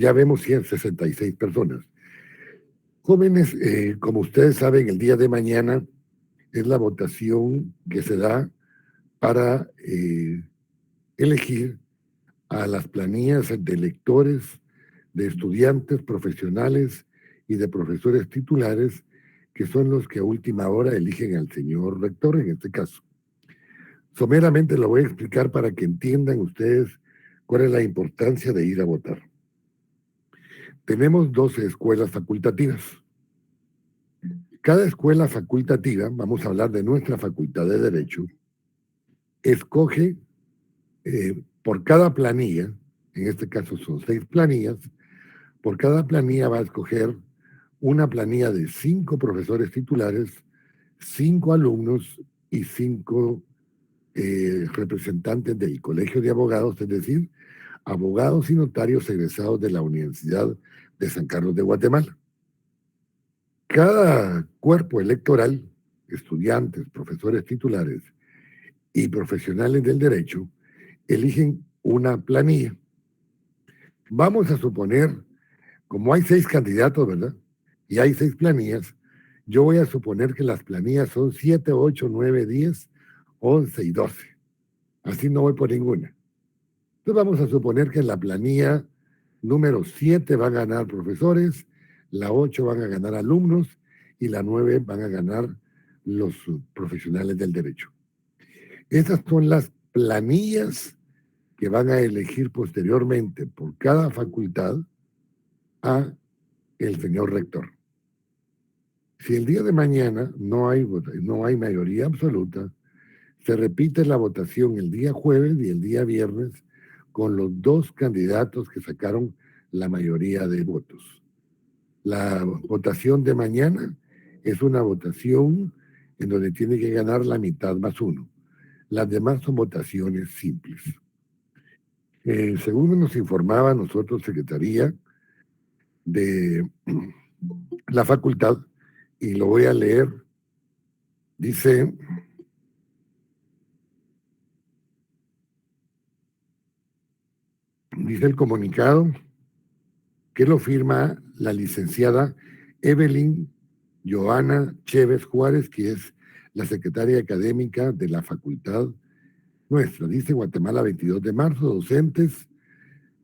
Ya vemos 166 personas. Jóvenes, como ustedes saben, el día de mañana es la votación que se da para elegir a las planillas de lectores, de estudiantes profesionales y de profesores titulares, que son los que a última hora eligen al señor rector en este caso. Someramente lo voy a explicar para que entiendan ustedes cuál es la importancia de ir a votar. Tenemos 12 escuelas facultativas. Cada escuela facultativa, vamos a hablar de nuestra facultad de Derecho, escoge por cada planilla, en este caso son 6 planillas, por cada planilla va a escoger una planilla de 5 profesores titulares, 5 alumnos y 5 representantes del Colegio de Abogados, es decir, abogados y notarios egresados de la Universidad de San Carlos de Guatemala. Cada cuerpo electoral, estudiantes, profesores titulares y profesionales del derecho, eligen una planilla. Vamos a suponer, como hay 6 candidatos, ¿verdad? Y hay 6 planillas, yo voy a suponer que las planillas son 7, 8, 9, 10, 11 y 12. Así no voy por ninguna. Entonces vamos a suponer que en la planilla número 7 van a ganar profesores, la 8 van a ganar alumnos y la 9 van a ganar los profesionales del derecho. Esas son las planillas que van a elegir posteriormente por cada facultad a el señor rector. Si el día de mañana no hay mayoría absoluta, se repite la votación el día jueves y el día viernes con los 2 candidatos que sacaron la mayoría de votos. La votación de mañana es una votación en donde tiene que ganar la mitad más 1. Las demás son votaciones simples. Según nos informaba nosotros, Secretaría de la facultad, y lo voy a leer, dice: dice el comunicado que lo firma la licenciada Evelyn Joana Chévez Juárez, que es la secretaria académica de la facultad nuestra. Dice: Guatemala, 22 de marzo, docentes,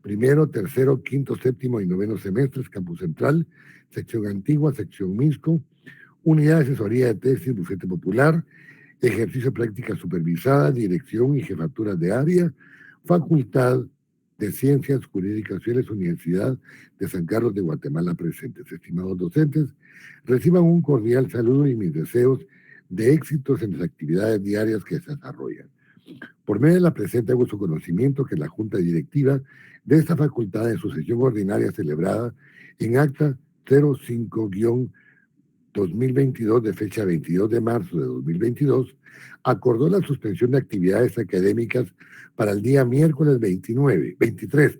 primero, tercero, quinto, séptimo y noveno semestres, Campus Central, sección Antigua, sección Misco, unidad de asesoría de tesis, bufete popular, ejercicio de práctica supervisada, dirección y jefatura de área, facultad de Ciencias Jurídicas Sociales, Universidad de San Carlos de Guatemala presentes. Estimados docentes, reciban un cordial saludo y mis deseos de éxitos en las actividades diarias que se desarrollan. Por medio de la presente hago su conocimiento que la Junta Directiva de esta facultad en su sesión ordinaria celebrada en acta 05-2022 de fecha 22 de marzo de 2022, acordó la suspensión de actividades académicas para el día miércoles 23,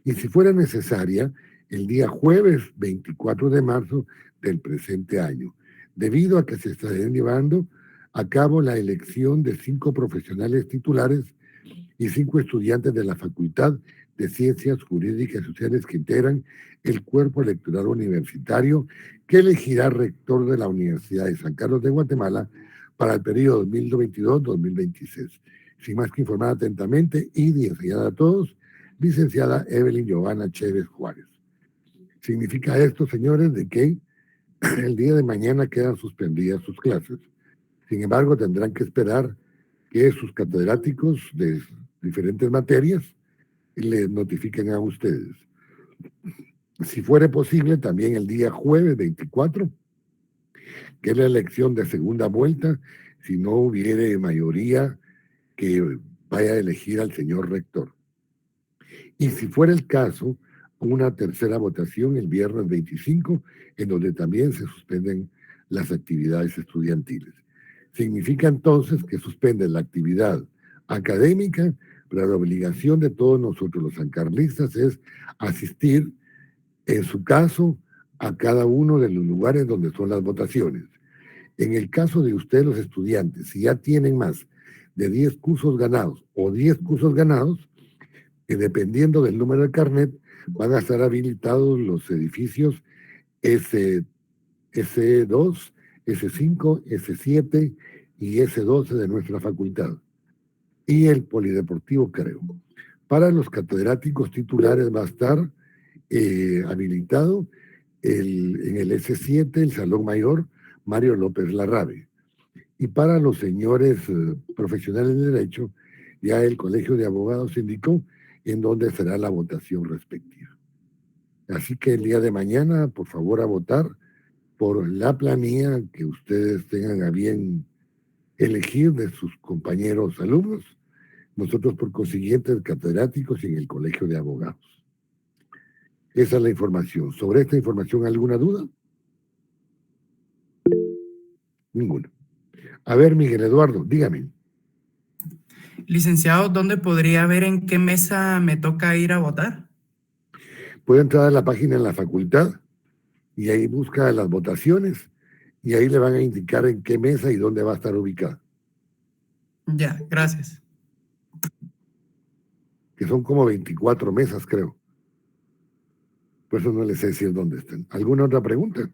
y si fuera necesaria, el día jueves 24 de marzo del presente año, debido a que se estarán llevando a cabo la elección de 5 profesionales titulares y 5 estudiantes de la Facultad de Ciencias Jurídicas y Sociales que integran el cuerpo electoral universitario que elegirá rector de la Universidad de San Carlos de Guatemala para el periodo 2022-2026. Sin más que informar atentamente y enseñar a todos, licenciada Evelyn Joana Chévez Juárez. Significa esto, señores, de que el día de mañana quedan suspendidas sus clases. Sin embargo, tendrán que esperar que sus catedráticos de diferentes materias les notifiquen a ustedes. Si fuere posible, también el día jueves 24, que es la elección de segunda vuelta, si no hubiere mayoría que vaya a elegir al señor rector. Y si fuera el caso, una tercera votación el viernes 25, en donde también se suspenden las actividades estudiantiles. Significa entonces que suspenden la actividad académica, pero la obligación de todos nosotros los sancarlistas es asistir, en su caso, a cada uno de los lugares donde son las votaciones. En el caso de ustedes, los estudiantes, si ya tienen más de 10 cursos ganados o 10 cursos ganados, que dependiendo del número de carnet, Van a estar habilitados los edificios S, S2, S5, S7 y S12 de nuestra facultad. Y el polideportivo, creo. Para los catedráticos titulares va a estar habilitado en el S7, el Salón Mayor Mario López Larrabe. Y para los señores profesionales de Derecho, ya el Colegio de Abogados indicó en dónde será la votación respectiva. Así que el día de mañana, por favor, a votar por la planilla que ustedes tengan a bien elegir de sus compañeros alumnos, nosotros por consiguiente catedráticos y en el Colegio de Abogados. Esa es la información. ¿Sobre esta información alguna duda? Ninguna. A ver, Miguel Eduardo, dígame. Licenciado, ¿dónde podría ver en qué mesa me toca ir a votar? Puede entrar a la página de la facultad y ahí busca las votaciones y ahí le van a indicar en qué mesa y dónde va a estar ubicada. Ya, gracias. Que son como 24 mesas, creo. Por eso no les sé decir dónde están. ¿Alguna otra pregunta?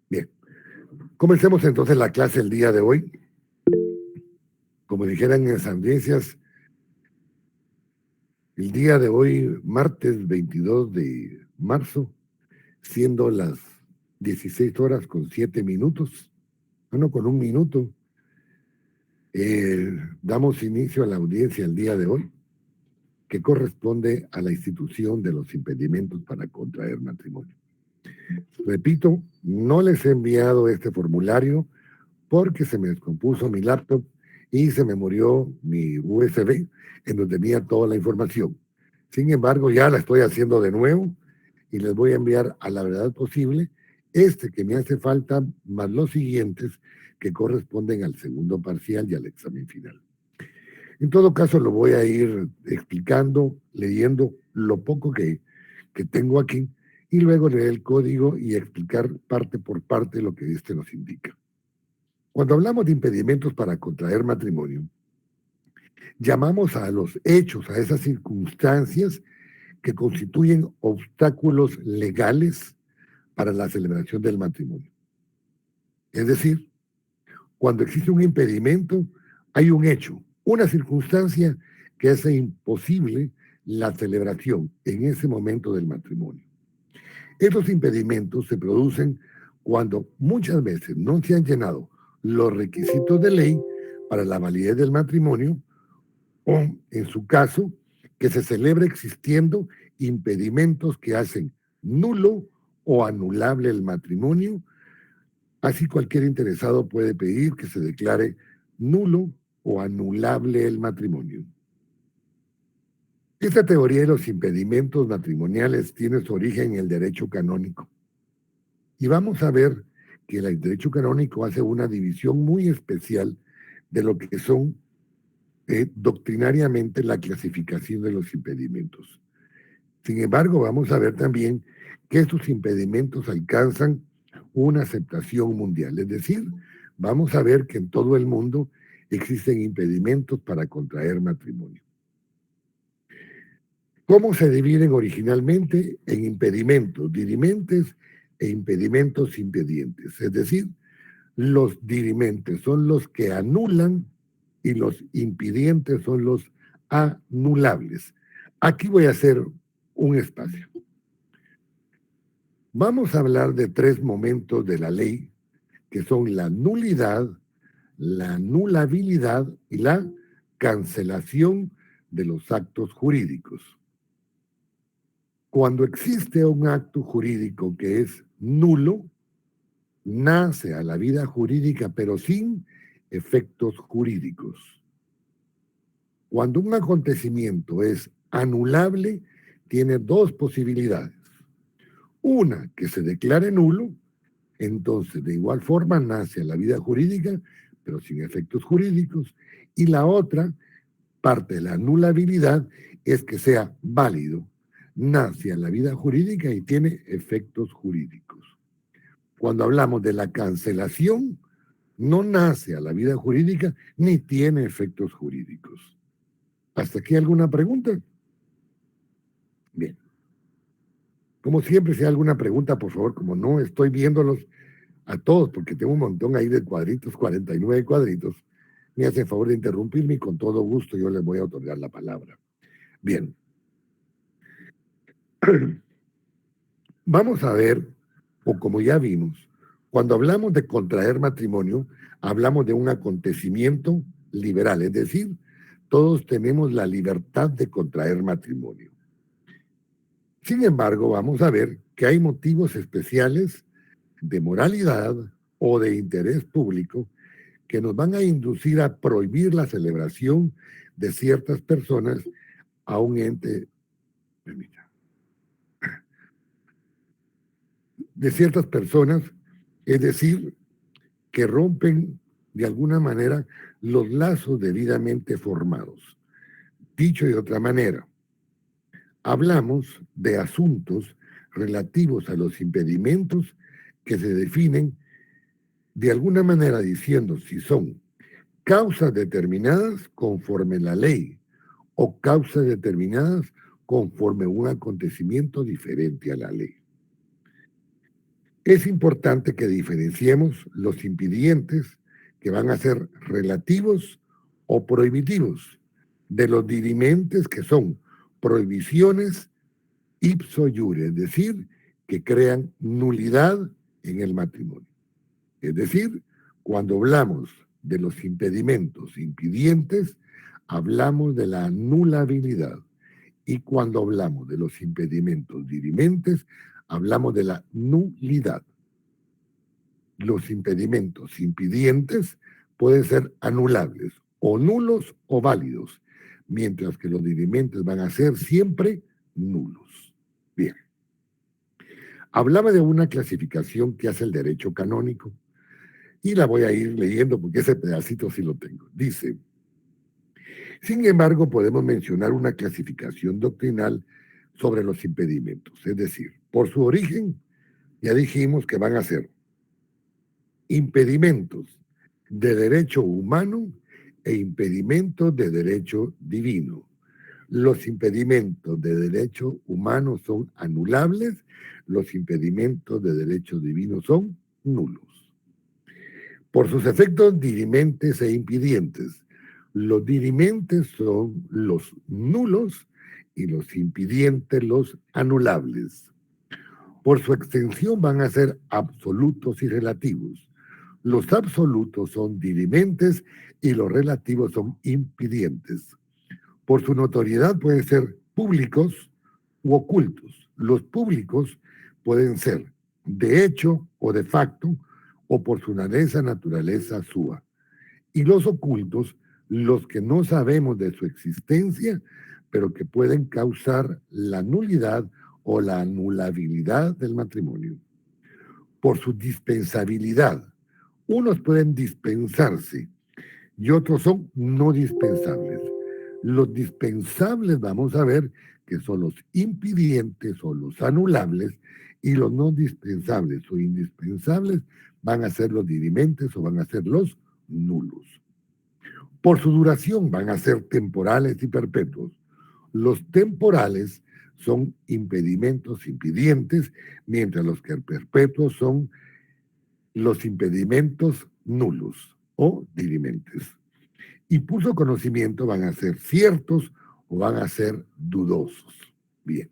Bien. Comencemos entonces la clase el día de hoy. Como dijeran en las audiencias, el día de hoy, martes 22 de marzo, siendo las 16 horas con 7 minutos, bueno, con un minuto, damos inicio a la audiencia el día de hoy, que corresponde a la institución de los impedimentos para contraer matrimonio. Repito, no les he enviado este formulario porque se me descompuso mi laptop y se me murió mi USB en donde tenía toda la información. Sin embargo, ya la estoy haciendo de nuevo y les voy a enviar a la verdad posible este que me hace falta, más los siguientes que corresponden al segundo parcial y al examen final. En todo caso, lo voy a ir explicando, leyendo lo poco que tengo aquí y luego leer el código y explicar parte por parte lo que este nos indica. Cuando hablamos de impedimentos para contraer matrimonio, llamamos a los hechos, a esas circunstancias que constituyen obstáculos legales para la celebración del matrimonio. Es decir, cuando existe un impedimento, hay un hecho, una circunstancia que hace imposible la celebración en ese momento del matrimonio. Estos impedimentos se producen cuando muchas veces no se han llenado los requisitos de ley para la validez del matrimonio o, en su caso, que se celebre existiendo impedimentos que hacen nulo o anulable el matrimonio. Así cualquier interesado puede pedir que se declare nulo o anulable el matrimonio. Esta teoría de los impedimentos matrimoniales tiene su origen en el derecho canónico. Y vamos a ver que el derecho canónico hace una división muy especial de lo que son doctrinariamente la clasificación de los impedimentos. Sin embargo, vamos a ver también que estos impedimentos alcanzan una aceptación mundial. Es decir, vamos a ver que en todo el mundo existen impedimentos para contraer matrimonio. ¿Cómo se dividen originalmente? En impedimentos dirimentes e impedimentos impedientes. Es decir, los dirimentes son los que anulan y los impidientes son los anulables. Aquí voy a hacer un espacio. Vamos a hablar de 3 momentos de la ley, que son la nulidad, la anulabilidad y la cancelación de los actos jurídicos. Cuando existe un acto jurídico que es nulo, nace a la vida jurídica, pero sin efectos jurídicos. Cuando un acontecimiento es anulable, tiene 2 posibilidades. Una, que se declare nulo, entonces de igual forma nace a la vida jurídica, pero sin efectos jurídicos. Y la otra, parte de la anulabilidad, es que sea válido, nace a la vida jurídica y tiene efectos jurídicos. Cuando hablamos de la cancelación, no nace a la vida jurídica ni tiene efectos jurídicos. ¿Hasta aquí alguna pregunta? Bien. Como siempre, si hay alguna pregunta, por favor, como no estoy viéndolos a todos, porque tengo un montón ahí de cuadritos, 49 cuadritos, me hacen favor de interrumpirme y con todo gusto yo les voy a otorgar la palabra. Bien. Vamos a ver, o como ya vimos, cuando hablamos de contraer matrimonio, hablamos de un acontecimiento liberal, es decir, todos tenemos la libertad de contraer matrimonio. Sin embargo, vamos a ver que hay motivos especiales de moralidad o de interés público que nos van a inducir a prohibir la celebración de ciertas personas a un ente, de ciertas personas, es decir, que rompen de alguna manera los lazos debidamente formados. Dicho de otra manera, hablamos de asuntos relativos a los impedimentos que se definen de alguna manera diciendo si son causas determinadas conforme la ley o causas determinadas conforme un acontecimiento diferente a la ley. Es importante que diferenciemos los impidientes que van a ser relativos o prohibitivos de los dirimentes que son prohibiciones ipso iure, es decir, que crean nulidad en el matrimonio. Es decir, cuando hablamos de los impedimentos impidientes, hablamos de la anulabilidad. Y cuando hablamos de los impedimentos dirimentes, hablamos de la nulidad. Los impedimentos impidientes pueden ser anulables o nulos o válidos, mientras que los dirimentes van a ser siempre nulos. Bien. Hablaba de una clasificación que hace el derecho canónico y la voy a ir leyendo porque ese pedacito sí lo tengo. Dice, sin embargo, podemos mencionar una clasificación doctrinal sobre los impedimentos, es decir, por su origen, ya dijimos que van a ser impedimentos de derecho humano e impedimentos de derecho divino. Los impedimentos de derecho humano son anulables, los impedimentos de derecho divino son nulos. Por sus efectos dirimentes e impidientes, los dirimentes son los nulos y los impidientes los anulables. Por su extensión van a ser absolutos y relativos. Los absolutos son dirimentes y los relativos son impidientes. Por su notoriedad pueden ser públicos u ocultos. Los públicos pueden ser de hecho o de facto o por su naturaleza sua. Y los ocultos, los que no sabemos de su existencia, pero que pueden causar la nulidad o la anulabilidad del matrimonio. Por su dispensabilidad, unos pueden dispensarse y otros son no dispensables. Los dispensables vamos a ver que son los impidientes o los anulables y los no dispensables o indispensables van a ser los dirimentes o van a ser los nulos. Por su duración van a ser temporales y perpetuos. Los temporales son impedimentos impidientes, mientras los que perpetuos son los impedimentos nulos o dirimentes. Y por su conocimiento van a ser ciertos o van a ser dudosos. Bien.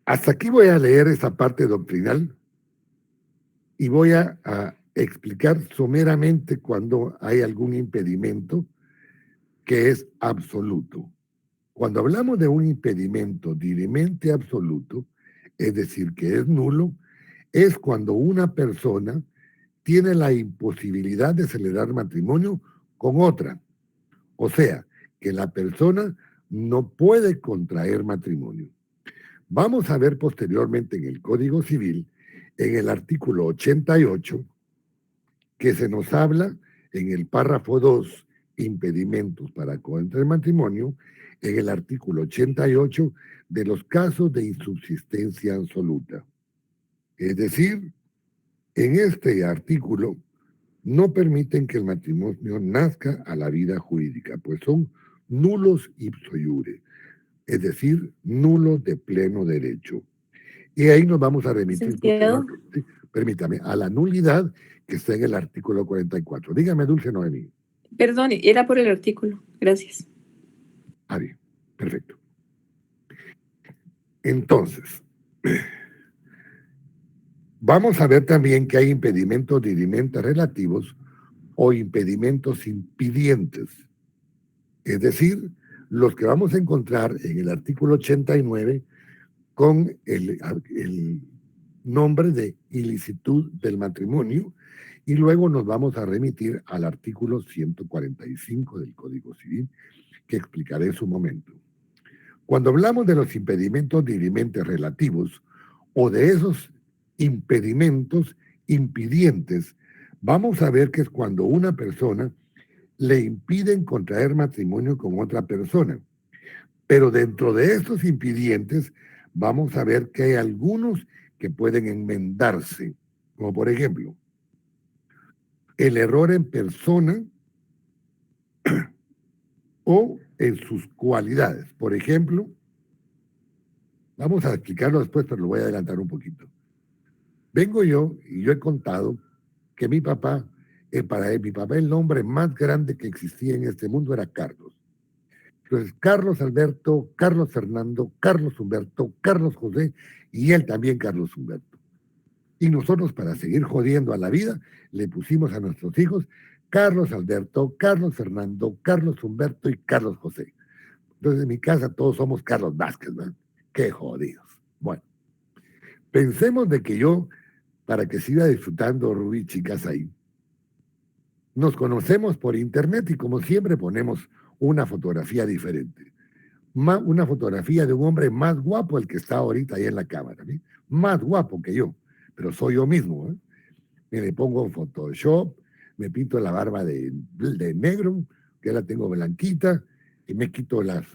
Hasta aquí voy a leer esa parte doctrinal y voy a explicar someramente cuando hay algún impedimento que es absoluto. Cuando hablamos de un impedimento dirimente absoluto, es decir, que es nulo, es cuando una persona tiene la imposibilidad de celebrar matrimonio con otra. O sea, que la persona no puede contraer matrimonio. Vamos a ver posteriormente en el Código Civil, en el artículo 88, que se nos habla en el párrafo 2, impedimentos para contraer matrimonio, en el artículo 88, de los casos de insubsistencia absoluta. Es decir, en este artículo no permiten que el matrimonio nazca a la vida jurídica, pues son nulos ipso iure, es decir, nulos de pleno derecho. Y ahí nos vamos a remitir, sí, permítame, a la nulidad que está en el artículo 44. Dígame, Dulce Noemí. Perdón, era por el artículo. Gracias. Ah, bien, perfecto. Entonces, vamos a ver también que hay impedimentos dirimente relativos o impedimentos impidientes. Es decir, los que vamos a encontrar en el artículo 89 con el nombre de ilicitud del matrimonio, y luego nos vamos a remitir al artículo 145 del Código Civil, que explicaré en su momento. Cuando hablamos de los impedimentos dirimentes relativos o de esos impedimentos impidientes, vamos a ver que es cuando una persona le impiden contraer matrimonio con otra persona. Pero dentro de estos impidientes, vamos a ver que hay algunos que pueden enmendarse, como por ejemplo, el error en persona o en sus cualidades. Por ejemplo, vamos a explicarlo después, pero lo voy a adelantar un poquito. Vengo yo y yo he contado que mi papá, para mi papá el nombre más grande que existía en este mundo era Carlos. Entonces, Carlos Alberto, Carlos Fernando, Carlos Humberto, Carlos José y él también Carlos Humberto. Y nosotros, para seguir jodiendo a la vida, le pusimos a nuestros hijos Carlos Alberto, Carlos Fernando, Carlos Humberto y Carlos José. Entonces, en mi casa todos somos Carlos Vázquez, ¿no? Qué jodidos. Bueno, pensemos de que yo, para que siga disfrutando Rubí, chicas, ahí, nos conocemos por internet y como siempre ponemos una fotografía diferente. Una fotografía de un hombre más guapo el que está ahorita ahí en la cámara, ¿sí? Más guapo que yo, pero soy yo mismo, ¿eh? Me le pongo Photoshop, me pinto la barba de negro, que la tengo blanquita, y me quito las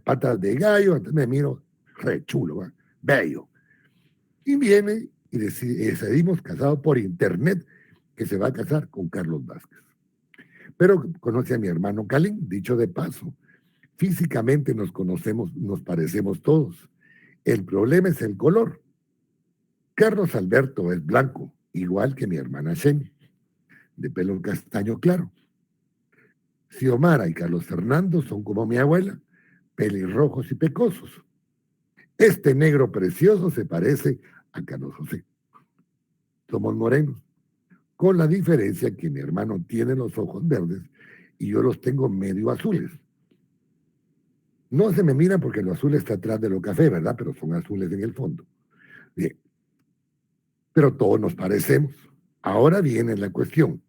patas de gallo, entonces me miro re chulo, ¿eh? Bello. Y viene y decidimos casado por internet que se va a casar con Carlos Vázquez. Pero conoce a mi hermano Calín, dicho de paso. Físicamente nos conocemos, nos parecemos todos. El problema es el color. Carlos Alberto es blanco, igual que mi hermana Sheni, de pelo castaño claro. Xiomara y Carlos Fernando son como mi abuela, pelirrojos y pecosos. Este negro precioso se parece a Carlos José. Somos morenos, con la diferencia que mi hermano tiene los ojos verdes y yo los tengo medio azules. No se me mira porque lo azul está atrás de lo café, ¿verdad? Pero son azules en el fondo. Bien. Pero todos nos parecemos. Ahora viene la cuestión.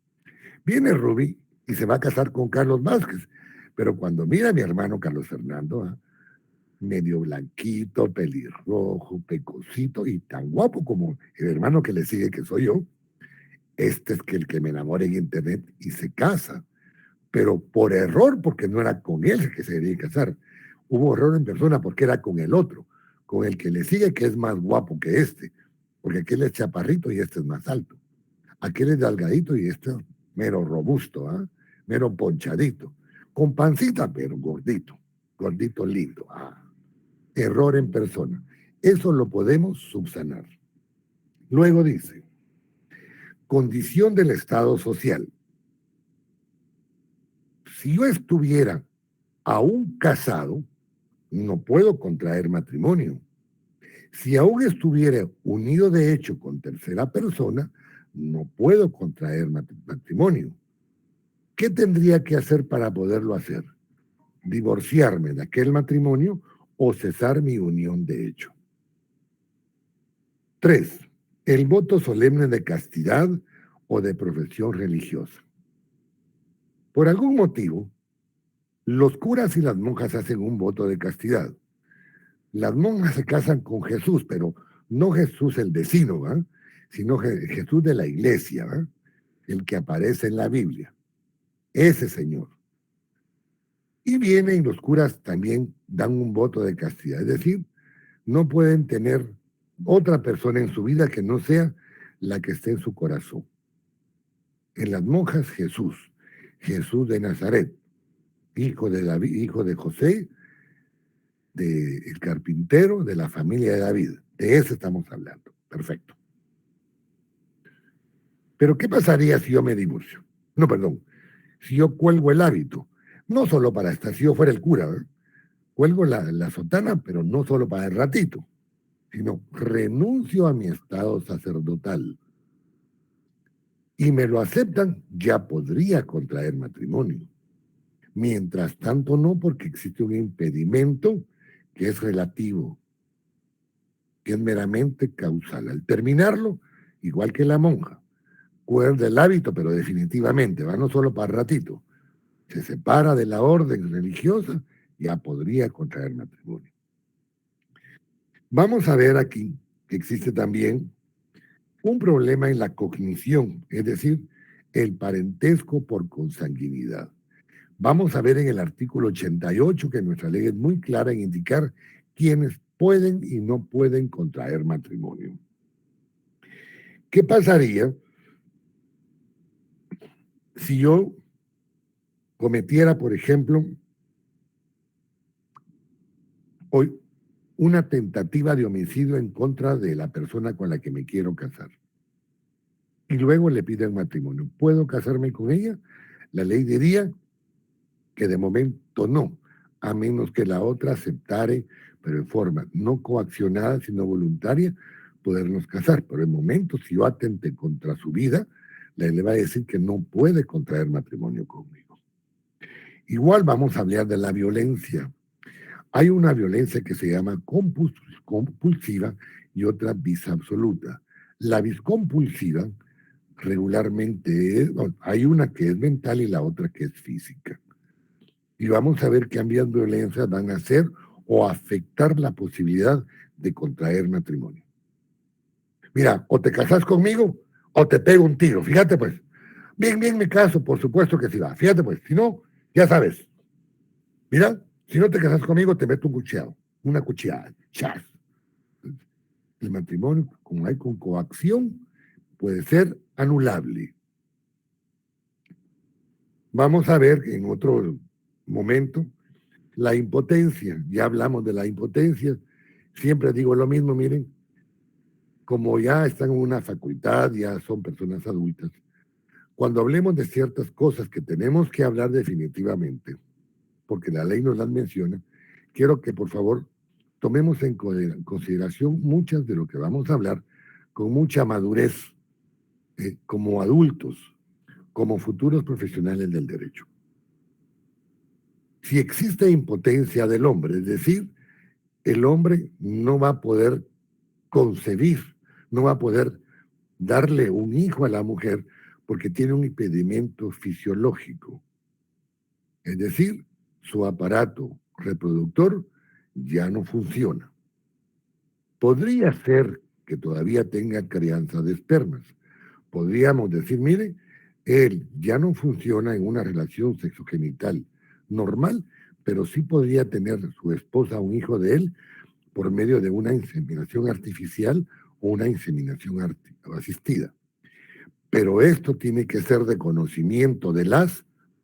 Viene Rubí y se va a casar con Carlos Vázquez. Pero cuando mira a mi hermano Carlos Fernando, ¿eh? Medio blanquito, pelirrojo, pecosito y tan guapo como el hermano que le sigue, que soy yo, este es que el que me enamora en internet y se casa. Pero por error, porque no era con él que se debía casar. Hubo error en persona porque era con el otro, con el que le sigue, que es más guapo que este, porque aquel es chaparrito y este es más alto. Aquel es delgadito y este es mero robusto, ¿eh? Mero ponchadito, con pancita, pero gordito, gordito lindo. Error en persona. Eso lo podemos subsanar. Luego dice, condición del estado social. Si yo estuviera aún casado, no puedo contraer matrimonio. Si aún estuviera unido de hecho con tercera persona, no puedo contraer matrimonio. ¿Qué tendría que hacer para poderlo hacer? Divorciarme de aquel matrimonio o cesar mi unión de hecho. 3. El voto solemne de castidad o de profesión religiosa. Por algún motivo, los curas y las monjas hacen un voto de castidad. Las monjas se casan con Jesús, pero no Jesús el vecino, ¿va? Sino Jesús de la iglesia, ¿va? El que aparece en la Biblia. Ese Señor. Y vienen los curas también dan un voto de castidad, es decir, no pueden tener otra persona en su vida que no sea la que esté en su corazón. En las monjas Jesús, Jesús de Nazaret. hijo de David, hijo de José, el carpintero de la familia de David. De ese estamos hablando. Perfecto. Pero ¿qué pasaría si yo me divorcio? No, perdón. Si yo cuelgo el hábito. No solo para estar, si yo fuera el cura, ¿verdad? Cuelgo la sotana, pero no solo para el ratito, sino renuncio a mi estado sacerdotal y me lo aceptan, ya podría contraer matrimonio. Mientras tanto no, porque existe un impedimento que es relativo, que es meramente causal. Al terminarlo, igual que la monja, cuerda el hábito, pero definitivamente, va no solo para ratito, se separa de la orden religiosa, ya podría contraer matrimonio. Vamos a ver aquí que existe también un problema en la cognición, es decir, el parentesco por consanguinidad. Vamos a ver en el artículo 88 que nuestra ley es muy clara en indicar quiénes pueden y no pueden contraer matrimonio. ¿Qué pasaría si yo cometiera, por ejemplo, hoy una tentativa de homicidio en contra de la persona con la que me quiero casar? Y luego le piden matrimonio. ¿Puedo casarme con ella? La ley diría que de momento no, a menos que la otra aceptare, pero en forma no coaccionada, sino voluntaria, podernos casar. Pero en momento, si yo atente contra su vida, le va a decir que no puede contraer matrimonio conmigo. Igual vamos a hablar de la violencia. Hay una violencia que se llama compulsiva y otra bisabsoluta. La biscompulsiva regularmente hay una que es mental y la otra que es física. Y vamos a ver qué ambas violencias van a hacer o afectar la posibilidad de contraer matrimonio. Mira, o te casas conmigo o te pego un tiro. Fíjate pues. Bien me caso, por supuesto que sí va. Fíjate pues, si no, ya sabes. Mira, si no te casas conmigo, te meto un cuchillado, una cuchillada. Chas. El matrimonio, como hay con coacción, puede ser anulable. Vamos a ver en otro momento la impotencia. Ya hablamos de la impotencia. Siempre digo lo mismo, miren, como ya están en una facultad, ya son personas adultas. Cuando hablemos de ciertas cosas que tenemos que hablar definitivamente, porque la ley nos las menciona, quiero que por favor tomemos en consideración muchas de lo que vamos a hablar con mucha madurez, como adultos, como futuros profesionales del derecho. Si existe impotencia del hombre, es decir, el hombre no va a poder concebir, no va a poder darle un hijo a la mujer porque tiene un impedimento fisiológico. Es decir, su aparato reproductor ya no funciona. Podría ser que todavía tenga crianza de espermas. Podríamos decir, mire, él ya no funciona en una relación sexogenital normal, pero sí podría tener su esposa un hijo de él por medio de una inseminación artificial o una inseminación asistida. Pero esto tiene que ser de conocimiento de las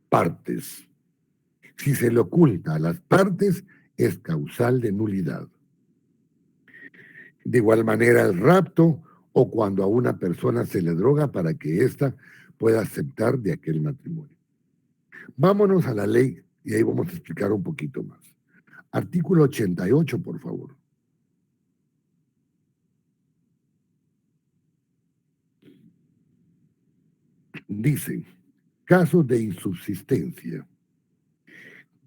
partes. Si se le oculta a las partes, es causal de nulidad. De igual manera, el rapto o cuando a una persona se le droga para que ésta pueda aceptar de aquel matrimonio. Vámonos a la ley y ahí vamos a explicar un poquito más. Artículo 88, por favor. Dice, casos de insubsistencia.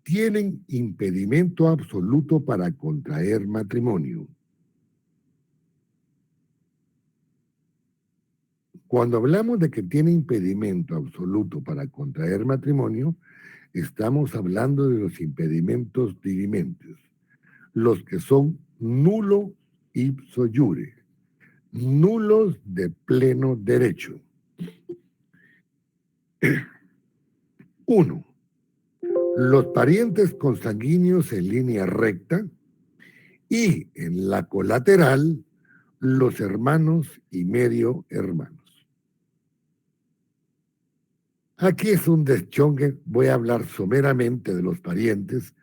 Tienen impedimento absoluto para contraer matrimonio. Cuando hablamos de que tiene impedimento absoluto para contraer matrimonio, estamos hablando de los impedimentos dirimentes, los que son nulo ipso iure, nulos de pleno derecho. 1. Los parientes consanguíneos en línea recta y en la colateral los hermanos y medio hermanos. Aquí es un deschongue, voy a hablar someramente de los parientes,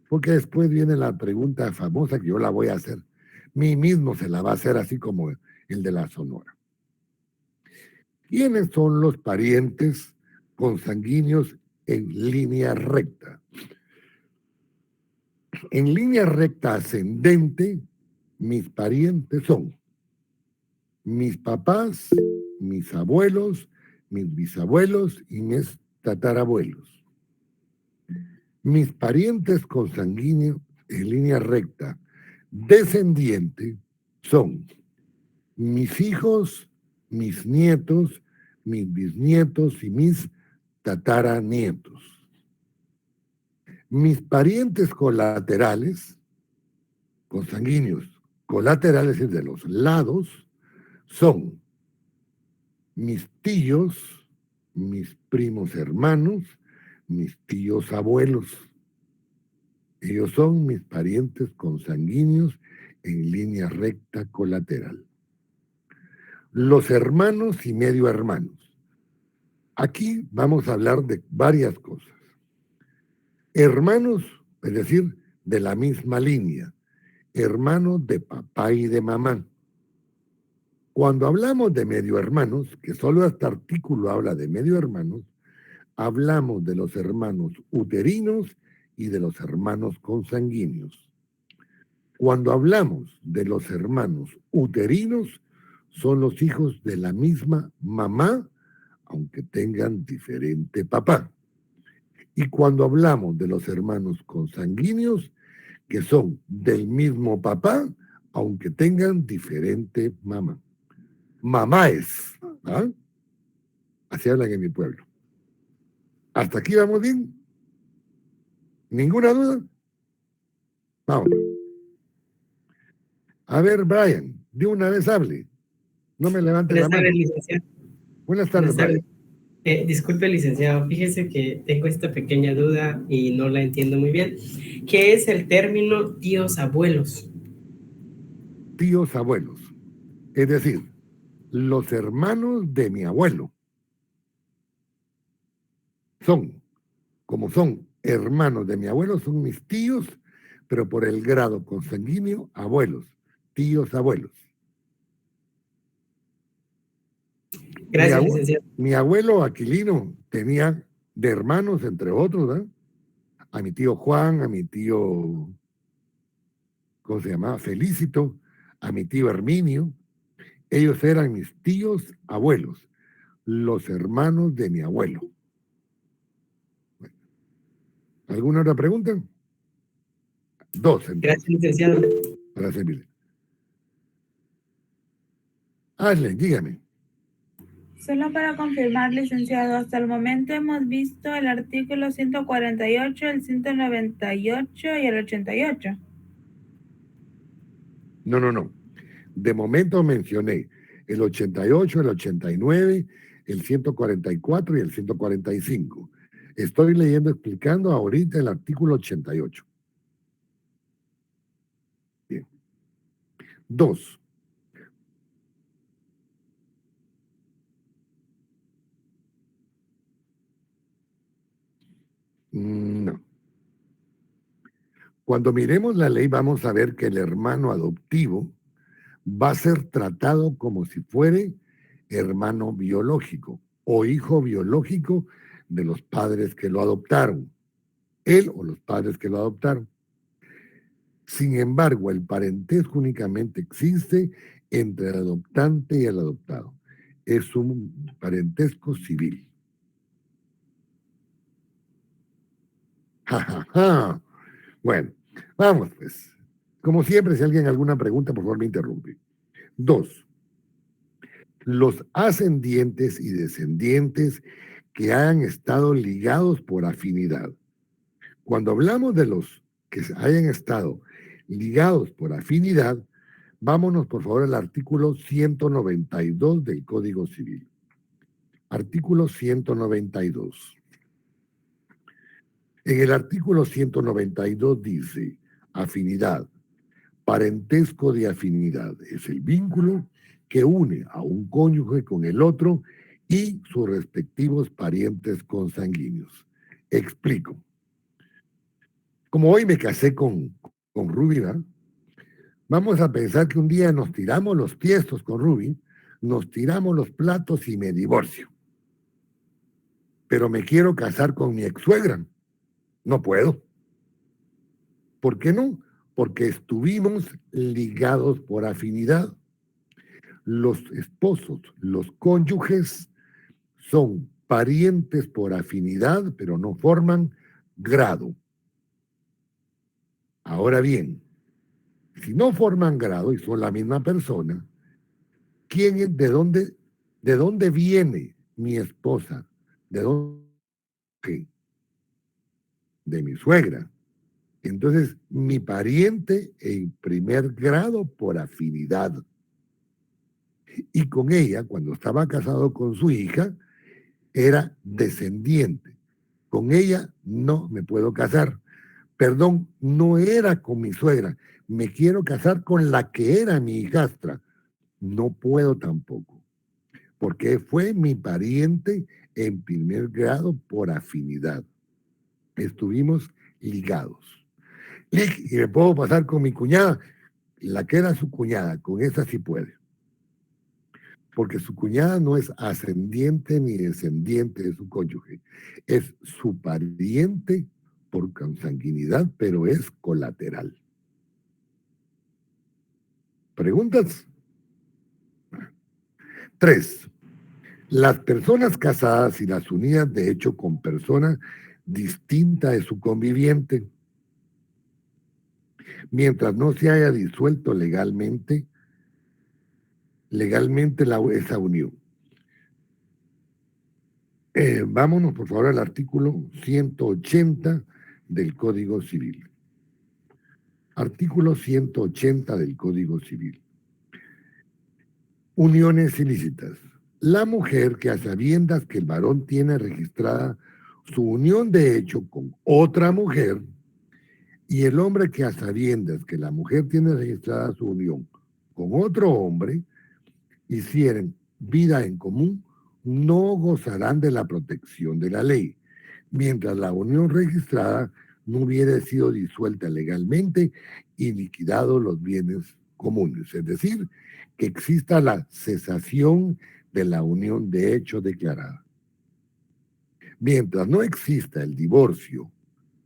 porque después viene la pregunta famosa que yo la voy a hacer. Mí mismo se la va a hacer así como el de la Sonora. ¿Quiénes son los parientes consanguíneos en línea recta? En línea recta ascendente, mis parientes son mis papás, mis abuelos, mis bisabuelos y mis tatarabuelos. Mis parientes consanguíneos en línea recta descendiente son mis hijos, mis nietos, mis bisnietos y mis tataranietos. Mis parientes colaterales, consanguíneos colaterales, es de los lados, son mis tíos, mis primos hermanos, mis tíos abuelos. Ellos son mis parientes consanguíneos en línea recta colateral. Los hermanos y medio hermanos. Aquí vamos a hablar de varias cosas. Hermanos, es decir, de la misma línea. Hermanos de papá y de mamá. Cuando hablamos de medio hermanos, que solo este artículo habla de medio hermanos, hablamos de los hermanos uterinos y de los hermanos consanguíneos. Cuando hablamos de los hermanos uterinos, son los hijos de la misma mamá, aunque tengan diferente papá. Y cuando hablamos de los hermanos consanguíneos, que son del mismo papá, aunque tengan diferente mamá. Mamáes, ¿ah? Así hablan en mi pueblo. ¿Hasta aquí vamos bien? ¿Ninguna duda? Vamos. A ver, Brian, de una vez hable. No me levante la Buenas mano. tardes, licenciado. Buenas tardes, Buenas tardes. Brian. Disculpe, licenciado, fíjese que tengo esta pequeña duda y no la entiendo muy bien. ¿Qué es el término tíos abuelos? Tíos abuelos. Es decir, los hermanos de mi abuelo son, como son hermanos de mi abuelo, son mis tíos, pero por el grado consanguíneo, abuelos, tíos abuelos. Gracias, licenciado. Mi abuelo Aquilino tenía de hermanos, entre otros, ¿verdad? A mi tío Juan, a mi tío, ¿cómo se llamaba? Felicito, a mi tío Herminio. Ellos eran mis tíos abuelos, los hermanos de mi abuelo. ¿Alguna otra pregunta? Dos, entonces. Gracias, licenciado. Para servirle. Ashley, dígame. Solo para confirmar, licenciado, hasta el momento hemos visto el artículo 148, el 198 y el 88. No. De momento mencioné el 88, el 89, el 144 y el 145. Estoy leyendo, explicando ahorita el artículo 88. Bien. 2. No. Cuando miremos la ley vamos a ver que el hermano adoptivo va a ser tratado como si fuere hermano biológico o hijo biológico de los padres que lo adoptaron, él o los padres que lo adoptaron. Sin embargo, el parentesco únicamente existe entre el adoptante y el adoptado. Es un parentesco civil. Bueno, vamos pues. Como siempre, si alguien alguna pregunta, por favor me interrumpe. 2. Los ascendientes y descendientes que hayan estado ligados por afinidad. Cuando hablamos de los que hayan estado ligados por afinidad, vámonos por favor al artículo 192 del Código Civil. Artículo 192. En el artículo 192 dice, afinidad, parentesco de afinidad, es el vínculo que une a un cónyuge con el otro y sus respectivos parientes consanguíneos. Explico. Como hoy me casé con Ruby, ¿verdad? Vamos a pensar que un día nos tiramos los tiestos con Ruby, nos tiramos los platos y me divorcio. Pero me quiero casar con mi ex-suegra. No puedo. ¿Por qué no? Porque estuvimos ligados por afinidad. Los esposos, los cónyuges, son parientes por afinidad, pero no forman grado. Ahora bien, si no forman grado y son la misma persona, de dónde viene mi esposa? ¿De dónde? De mi suegra. Entonces, mi pariente en primer grado por afinidad. Y con ella, cuando estaba casado con su hija, era descendiente. Con ella no me puedo casar. Perdón, no era con mi suegra. Me quiero casar con la que era mi hijastra. No puedo tampoco, porque fue mi pariente en primer grado por afinidad. Estuvimos ligados. Y me puedo pasar con mi cuñada, la que era su cuñada, con esa sí puede. Porque su cuñada no es ascendiente ni descendiente de su cónyuge. Es su pariente por consanguinidad, pero es colateral. ¿Preguntas? 3. Las personas casadas y las unidas de hecho con persona distinta de su conviviente, mientras no se haya disuelto legalmente esa unión. Vámonos por favor al artículo 180 del Código Civil. Artículo 180 del Código Civil. Uniones ilícitas. La mujer que a sabiendas que el varón tiene registrada su unión de hecho con otra mujer y el hombre que a sabiendas que la mujer tiene registrada su unión con otro hombre hicieren vida en común, no gozarán de la protección de la ley, mientras la unión registrada no hubiera sido disuelta legalmente y liquidado los bienes comunes, es decir, que exista la cesación de la unión de hecho declarada. Mientras no exista el divorcio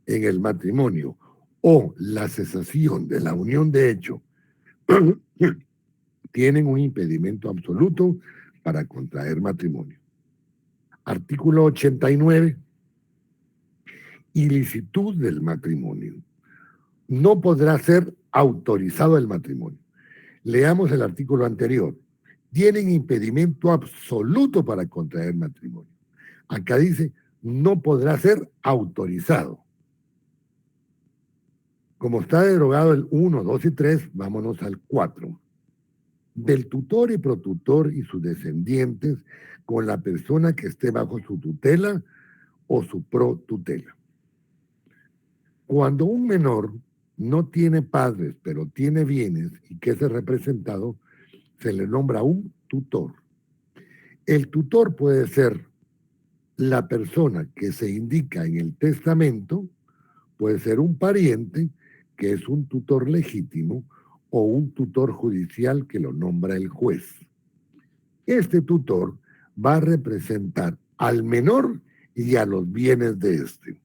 en el matrimonio o la cesación de la unión de hecho, tienen un impedimento absoluto para contraer matrimonio. Artículo 89. Ilicitud del matrimonio. No podrá ser autorizado el matrimonio. Leamos el artículo anterior. Tienen impedimento absoluto para contraer matrimonio. Acá dice, no podrá ser autorizado. Como está derogado el 1, 2 y 3, vámonos al 4. Del tutor y protutor y sus descendientes con la persona que esté bajo su tutela o su protutela. Cuando un menor no tiene padres, pero tiene bienes y que es representado, se le nombra un tutor. El tutor puede ser la persona que se indica en el testamento, puede ser un pariente, que es un tutor legítimo, o un tutor judicial que lo nombra el juez. Este tutor va a representar al menor y a los bienes de este.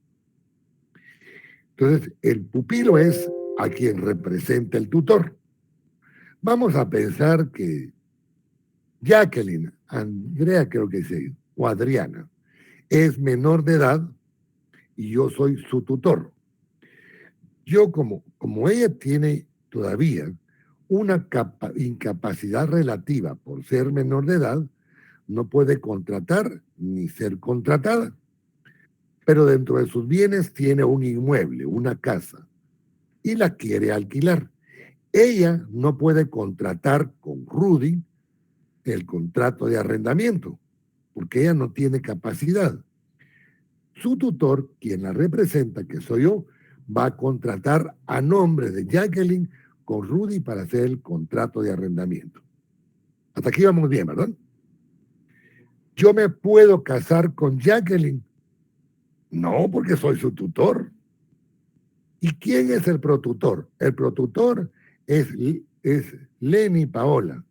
Entonces, el pupilo es a quien representa el tutor. Vamos a pensar que Jacqueline, Andrea creo que sí, o Adriana, es menor de edad y yo soy su tutor. Yo como ella tiene todavía una incapacidad relativa por ser menor de edad, no puede contratar ni ser contratada. Pero dentro de sus bienes tiene un inmueble, una casa, y la quiere alquilar. Ella no puede contratar con Rudy el contrato de arrendamiento, porque ella no tiene capacidad. Su tutor, quien la representa, que soy yo, va a contratar a nombre de Jacqueline con Rudy para hacer el contrato de arrendamiento. Hasta aquí vamos bien, ¿verdad? ¿Yo me puedo casar con Jacqueline? No, porque soy su tutor. ¿Y quién es el protutor? El protutor es Lenny Paola.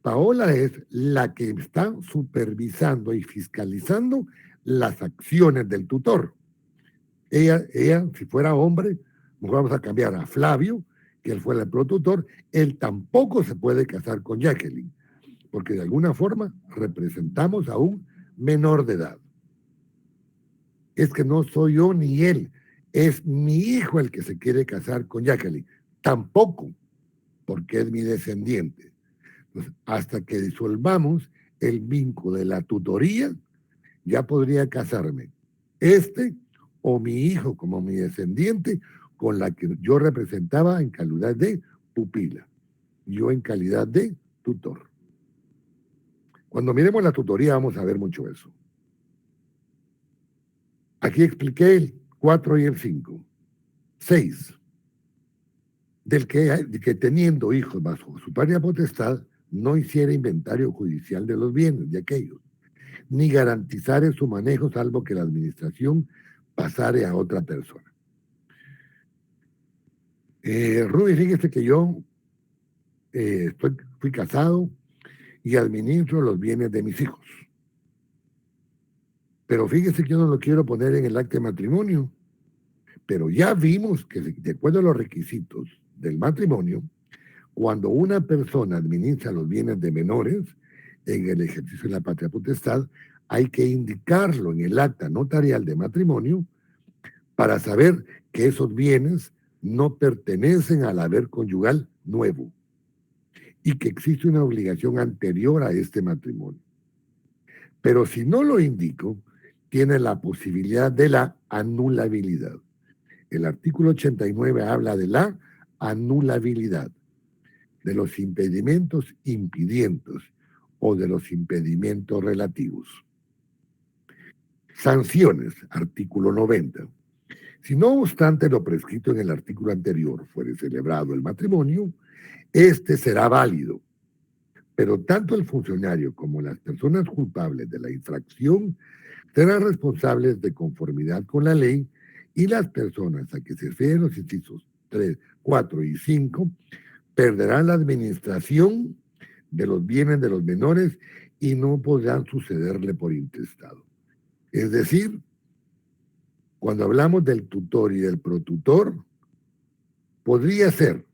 Paola es la que está supervisando y fiscalizando las acciones del tutor. Ella, si fuera hombre, mejor vamos a cambiar a Flavio, que él fue el protutor. Él tampoco se puede casar con Jacqueline, porque de alguna forma representamos a un menor de edad. Es que no soy yo ni él, es mi hijo el que se quiere casar con Jacqueline. Tampoco, porque es mi descendiente. Entonces, hasta que disolvamos el vínculo de la tutoría, ya podría casarme o mi hijo como mi descendiente, con la que yo representaba en calidad de pupila, yo en calidad de tutor. Cuando miremos la tutoría vamos a ver mucho eso. Aquí expliqué el 4 y el 5. 6. De que teniendo hijos bajo su patria potestad, no hiciera inventario judicial de los bienes de aquellos, ni garantizar su manejo, salvo que la administración pasare a otra persona. Ruby, fíjese que yo fui casado y administro los bienes de mis hijos. Pero fíjese que yo no lo quiero poner en el acta de matrimonio. Pero ya vimos que, de acuerdo a los requisitos del matrimonio, cuando una persona administra los bienes de menores en el ejercicio de la patria potestad, hay que indicarlo en el acta notarial de matrimonio para saber que esos bienes no pertenecen al haber conyugal nuevo y que existe una obligación anterior a este matrimonio. Pero si no lo indico, tiene la posibilidad de la anulabilidad. El artículo 89 habla de la anulabilidad, de los impedimentos impidientes o de los impedimentos relativos. Sanciones, artículo 90. Si no obstante lo prescrito en el artículo anterior fuere celebrado el matrimonio, este será válido, pero tanto el funcionario como las personas culpables de la infracción serán responsables de conformidad con la ley y las personas a que se refieren los incisos 3, 4 y 5 perderán la administración de los bienes de los menores y no podrán sucederle por intestado. Es decir, cuando hablamos del tutor y del protutor, podría ser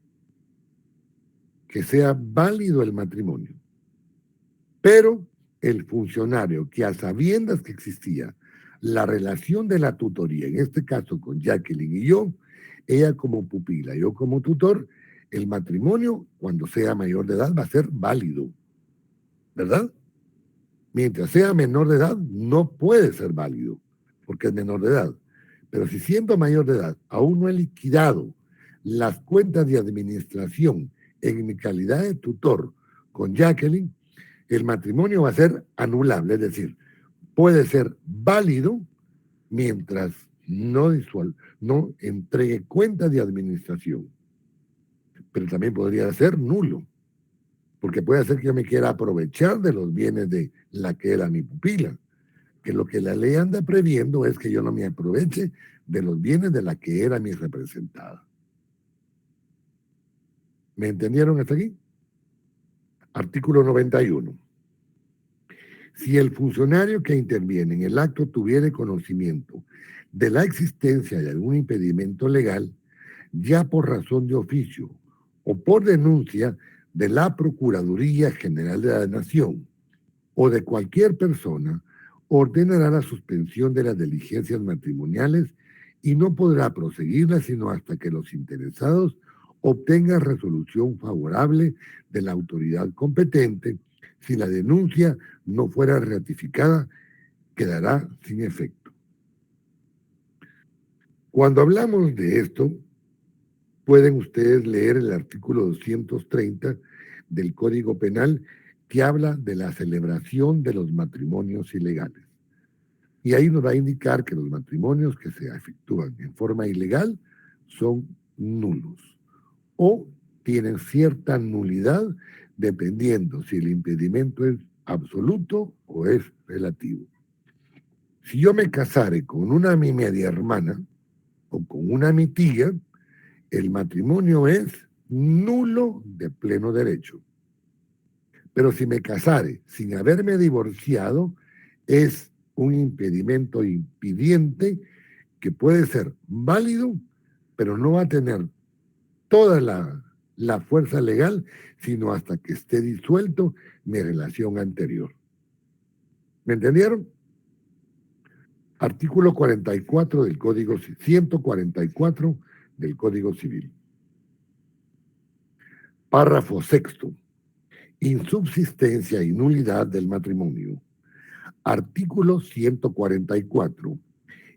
que sea válido el matrimonio, pero el funcionario que a sabiendas que existía la relación de la tutoría, en este caso con Jacqueline y yo, ella como pupila, yo como tutor, el matrimonio, cuando sea mayor de edad, va a ser válido, ¿verdad? Mientras sea menor de edad, no puede ser válido, porque es menor de edad. Pero si siendo mayor de edad aún no he liquidado las cuentas de administración en mi calidad de tutor con Jacqueline, el matrimonio va a ser anulable, es decir, puede ser válido mientras no entregue cuentas de administración. Pero también podría ser nulo, porque puede ser que yo me quiera aprovechar de los bienes de la que era mi pupila, que lo que la ley anda previendo es que yo no me aproveche de los bienes de la que era mi representada. ¿Me entendieron hasta aquí? Artículo 91. Si el funcionario que interviene en el acto tuviere conocimiento de la existencia de algún impedimento legal, ya por razón de oficio o por denuncia de la Procuraduría General de la Nación o de cualquier persona, ordenará la suspensión de las diligencias matrimoniales y no podrá proseguirlas sino hasta que los interesados obtengan resolución favorable de la autoridad competente. Si la denuncia no fuera ratificada, quedará sin efecto. Cuando hablamos de esto, pueden ustedes leer el artículo 230 del Código Penal que habla de la celebración de los matrimonios ilegales. Y ahí nos va a indicar que los matrimonios que se efectúan en forma ilegal son nulos o tienen cierta nulidad dependiendo si el impedimento es absoluto o es relativo. Si yo me casare con una mi media hermana o con una mi tía, el matrimonio es nulo de pleno derecho. Pero si me casare sin haberme divorciado, es un impedimento impidiente que puede ser válido, pero no va a tener toda la fuerza legal, sino hasta que esté disuelto mi relación anterior. ¿Me entendieron? Artículo 44 del Código 144 del Código Civil. Párrafo sexto. Insubsistencia y nulidad del matrimonio. Artículo 144.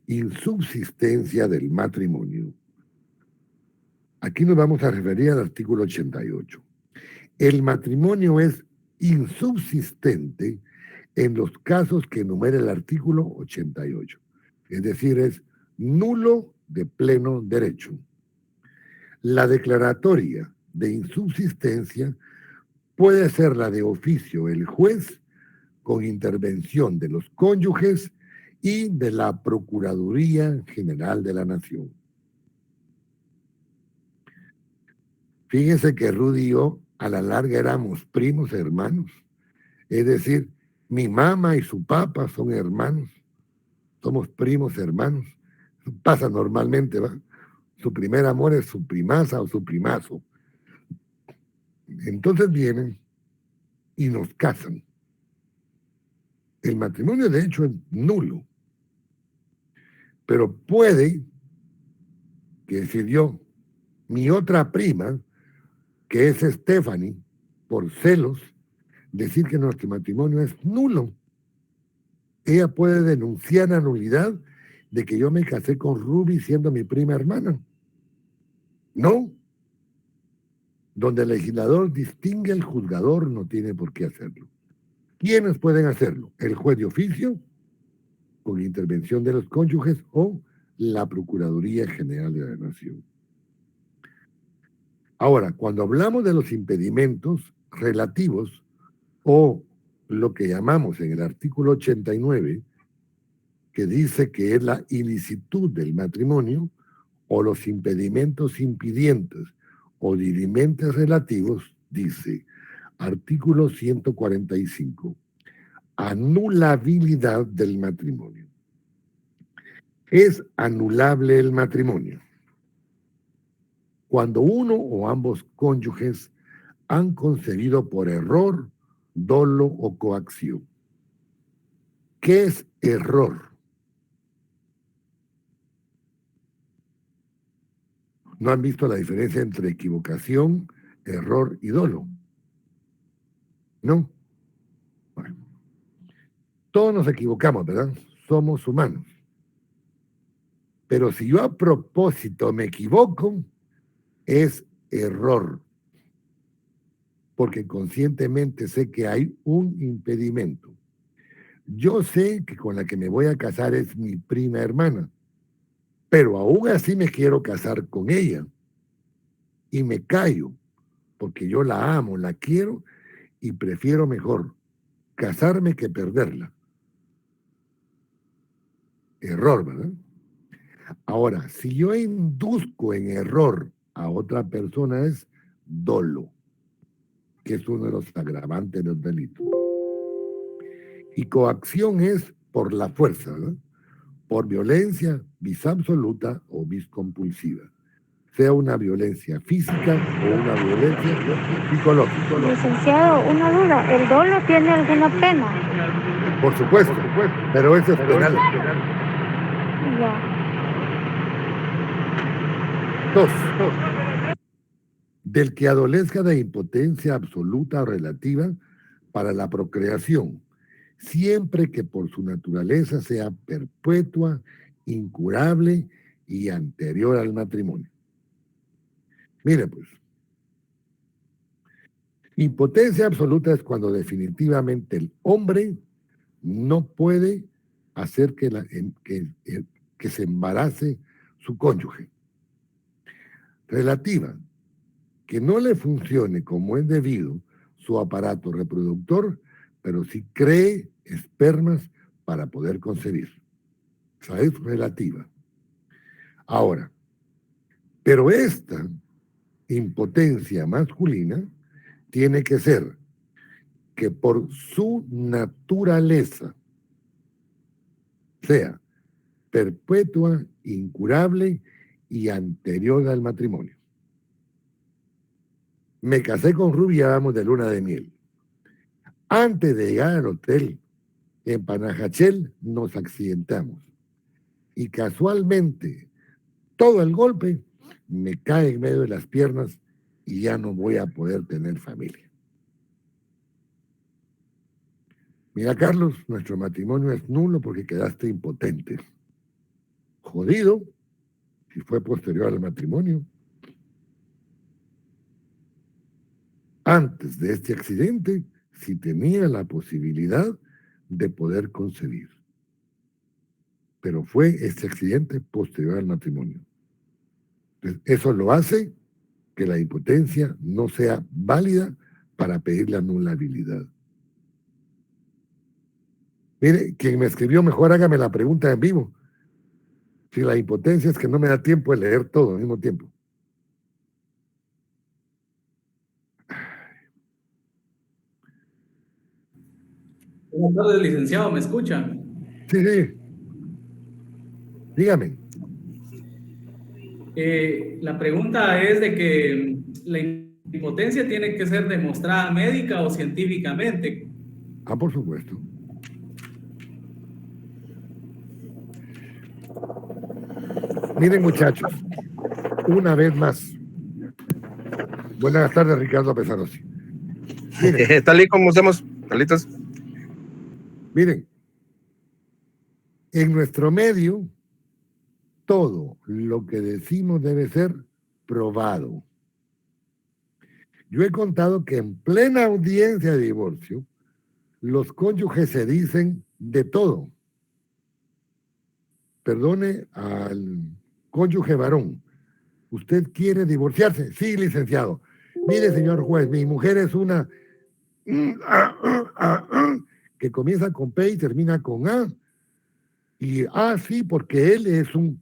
Insubsistencia del matrimonio. Aquí nos vamos a referir al artículo 88. El matrimonio es insubsistente en los casos que enumera el artículo 88. Es decir, es nulo de pleno derecho. La declaratoria de insubsistencia puede ser la de oficio el juez con intervención de los cónyuges y de la Procuraduría General de la Nación. Fíjense que Rudy y yo a la larga éramos primos hermanos. Es decir, mi mamá y su papá son hermanos. Somos primos hermanos. Pasa normalmente, ¿va? Su primer amor es su primasa o su primazo. Entonces vienen y nos casan. El matrimonio de hecho es nulo. Pero puede, que decir yo, mi otra prima, que es Stephanie, por celos, decir que nuestro matrimonio es nulo. Ella puede denunciar la nulidad de que yo me casé con Ruby siendo mi prima hermana. No. Donde el legislador distingue, el juzgador no tiene por qué hacerlo. ¿Quiénes pueden hacerlo? El juez de oficio, con intervención de los cónyuges, o la Procuraduría General de la Nación. Ahora, cuando hablamos de los impedimentos relativos, o lo que llamamos en el artículo 89, que dice que es la ilicitud del matrimonio, o los impedimentos impidientes o dirimentes relativos, dice artículo 145, anulabilidad del matrimonio. Es anulable el matrimonio cuando uno o ambos cónyuges han concebido por error, dolo o coacción. ¿Qué es error? ¿No han visto la diferencia entre equivocación, error y dolo? ¿No? Bueno. Todos nos equivocamos, ¿verdad? Somos humanos. Pero si yo a propósito me equivoco, es error. Porque conscientemente sé que hay un impedimento. Yo sé que con la que me voy a casar es mi prima hermana, pero aún así me quiero casar con ella y me callo porque yo la amo, la quiero y prefiero mejor casarme que perderla. Error, ¿verdad? Ahora, si yo induzco en error a otra persona es dolo, que es uno de los agravantes de los delitos. Y coacción es por la fuerza, ¿verdad? Por violencia, vis absoluta o vis compulsiva, sea una violencia física o una violencia psicológica. Licenciado, una duda, ¿el dolo tiene alguna pena? Por supuesto, pero eso es penal. Ya. 2. Del que adolezca de impotencia absoluta o relativa para la procreación, siempre que por su naturaleza sea perpetua, incurable y anterior al matrimonio. Mire pues, impotencia absoluta es cuando definitivamente el hombre no puede hacer que se embarace su cónyuge. Relativa, que no le funcione como es debido su aparato reproductor pero sí cree espermas para poder concebir. O sea, es relativa. Ahora, pero esta impotencia masculina tiene que ser que por su naturaleza sea perpetua, incurable y anterior al matrimonio. Me casé con Ruby y vamos de luna de miel. Antes de llegar al hotel en Panajachel nos accidentamos y casualmente todo el golpe me cae en medio de las piernas y ya no voy a poder tener familia. Mira, Carlos, nuestro matrimonio es nulo porque quedaste impotente. Jodido, si fue posterior al matrimonio. Antes de este accidente, si tenía la posibilidad de poder concebir. Pero fue este accidente posterior al matrimonio. Entonces, eso lo hace que la impotencia no sea válida para pedir la anulabilidad. Mire, quien me escribió, mejor hágame la pregunta en vivo. Si la impotencia es que no me da tiempo de leer todo al mismo tiempo. Buenas tardes, licenciado, ¿me escucha? Sí, sí. Dígame. La pregunta es de que la impotencia tiene que ser demostrada médica o científicamente. Ah, por supuesto. Miren, muchachos, una vez más. Buenas tardes, Ricardo Pesarosi. Miren, Tal y como estamos, Carlitos. miren, en nuestro medio, todo lo que decimos debe ser probado. Yo he contado que en plena audiencia de divorcio, los cónyuges se dicen de todo. Perdone al cónyuge varón. ¿Usted quiere divorciarse? Sí, licenciado. Mire, señor juez, mi mujer es una que comienza con P y termina con A. Y sí, porque él es un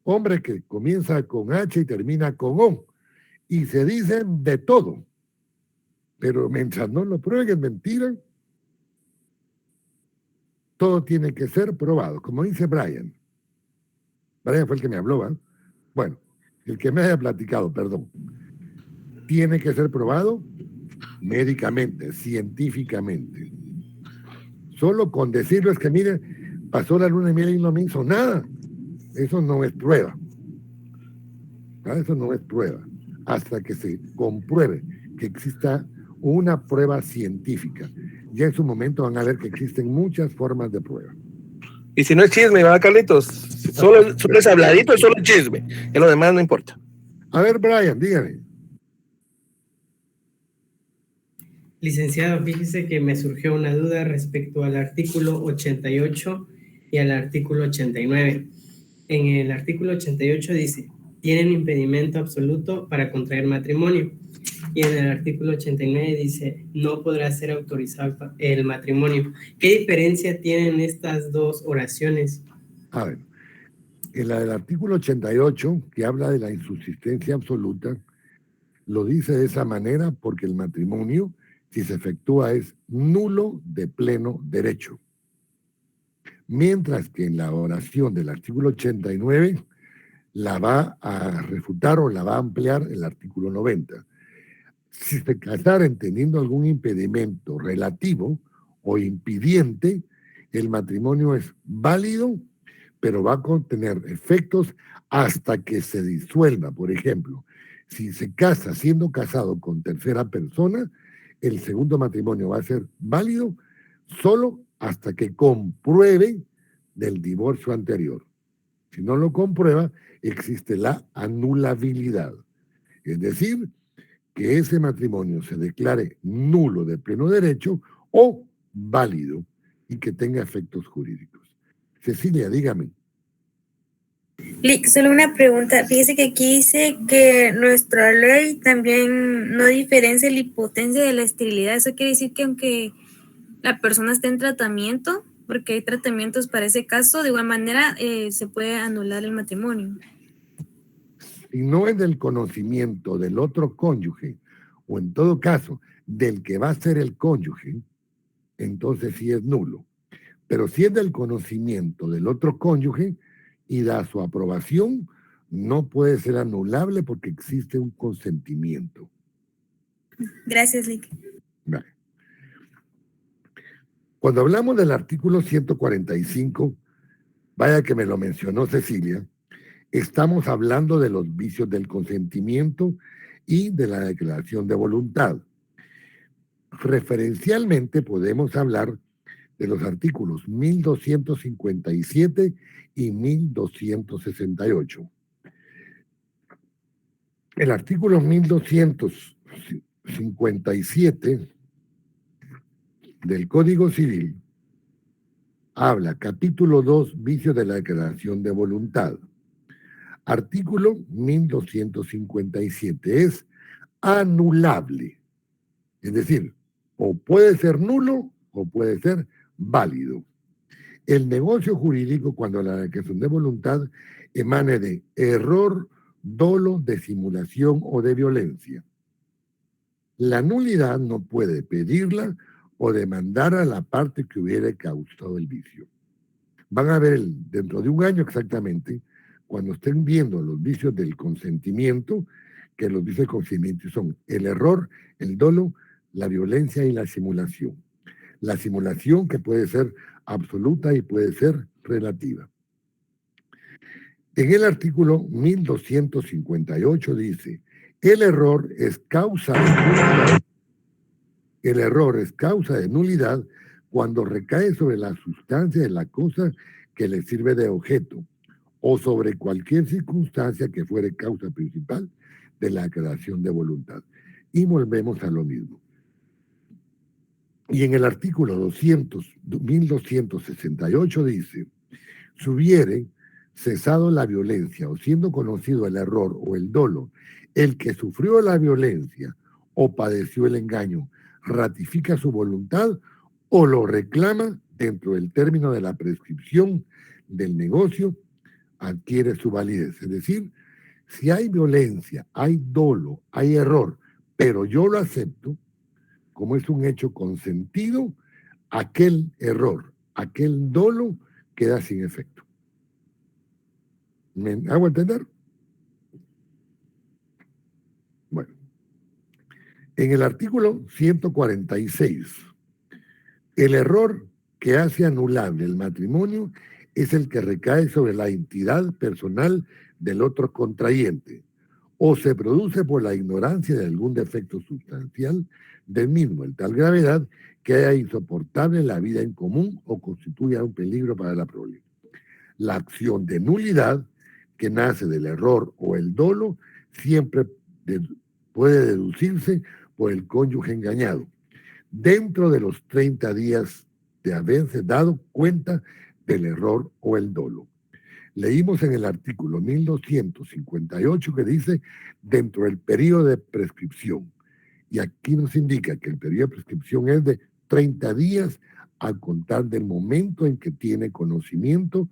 hombre que comienza con H y termina con O. Y se dicen de todo. Pero mientras no lo prueben, es mentira. Todo tiene que ser probado. Como dice Brian. Brian fue el que me habló, ¿eh? Bueno, el que me haya platicado, perdón. Tiene que ser probado médicamente, científicamente. Solo con decirlo es que, mire, pasó la luna de miel y no me hizo nada. Eso no es prueba. Eso no es prueba. Hasta que se compruebe que exista una prueba científica. Ya en su momento van a ver que existen muchas formas de prueba. Y si no es chisme, ¿verdad, Carlitos? Solo es habladito, es solo chisme. Y lo demás no importa. A ver, Brian, dígame. Licenciado, fíjese que me surgió una duda respecto al artículo 88 y al artículo 89. En el artículo 88 dice, tienen impedimento absoluto para contraer matrimonio. Y en el artículo 89 dice, no podrá ser autorizado el matrimonio. ¿Qué diferencia tienen estas dos oraciones? A ver, en la del artículo 88, que habla de la insubsistencia absoluta, lo dice de esa manera porque el matrimonio, si se efectúa, es nulo de pleno derecho. Mientras que en la oración del artículo 89 la va a refutar o la va a ampliar el artículo 90. Si se casaren teniendo algún impedimento relativo o impidiente, el matrimonio es válido, pero va a contener efectos hasta que se disuelva. Por ejemplo, si se casa siendo casado con tercera persona, el segundo matrimonio va a ser válido solo hasta que compruebe del divorcio anterior. Si no lo comprueba, existe la anulabilidad. Es decir, que ese matrimonio se declare nulo de pleno derecho o válido y que tenga efectos jurídicos. Cecilia, dígame. Solo una pregunta. Fíjese que aquí dice que nuestra ley también no diferencia la impotencia de la esterilidad. Eso quiere decir que aunque la persona está en tratamiento, porque hay tratamientos para ese caso, de igual manera se puede anular el matrimonio. Si no es del conocimiento del otro cónyuge, o en todo caso, del que va a ser el cónyuge, entonces sí es nulo. Pero si es del conocimiento del otro cónyuge y da su aprobación, no puede ser anulable porque existe un consentimiento. Gracias, Lick. Vale. Cuando hablamos del artículo 145, vaya que me lo mencionó Cecilia, estamos hablando de los vicios del consentimiento y de la declaración de voluntad. Referencialmente podemos hablar de los artículos 1257 y 1268. El artículo 1257 del Código Civil habla, capítulo 2, vicios de la declaración de voluntad. Artículo 1257 es anulable, es decir, o puede ser nulo o puede ser válido. El negocio jurídico, cuando la declaración de voluntad emane de error, dolo, de simulación o de violencia. La nulidad no puede pedirla o demandar a la parte que hubiera causado el vicio. Van a ver dentro de un año exactamente, cuando estén viendo los vicios del consentimiento, que los vicios del consentimiento son el error, el dolo, la violencia y la simulación. La simulación que puede ser absoluta y puede ser relativa. En el artículo 1258 dice, el error es causa de nulidad cuando recae sobre la sustancia de la cosa que le sirve de objeto o sobre cualquier circunstancia que fuere causa principal de la declaración de voluntad. Y volvemos a lo mismo. Y en el artículo 1268 dice, si hubiere cesado la violencia o siendo conocido el error o el dolo, el que sufrió la violencia o padeció el engaño, ratifica su voluntad o lo reclama dentro del término de la prescripción del negocio, adquiere su validez. Es decir, si hay violencia, hay dolo, hay error, pero yo lo acepto, como es un hecho consentido, aquel error, aquel dolo queda sin efecto. ¿Me hago entender? Bueno, en el artículo 146, el error que hace anulable el matrimonio es el que recae sobre la entidad personal del otro contrayente o se produce por la ignorancia de algún defecto sustancial del mismo, en tal gravedad que haya insoportable la vida en común o constituya un peligro para la prole. La acción de nulidad que nace del error o el dolo siempre puede deducirse por el cónyuge engañado, dentro de los 30 días de haberse dado cuenta del error o el dolo. Leímos en el artículo 1258 que dice dentro del periodo de prescripción. Y aquí nos indica que el periodo de prescripción es de 30 días al contar del momento en que tiene conocimiento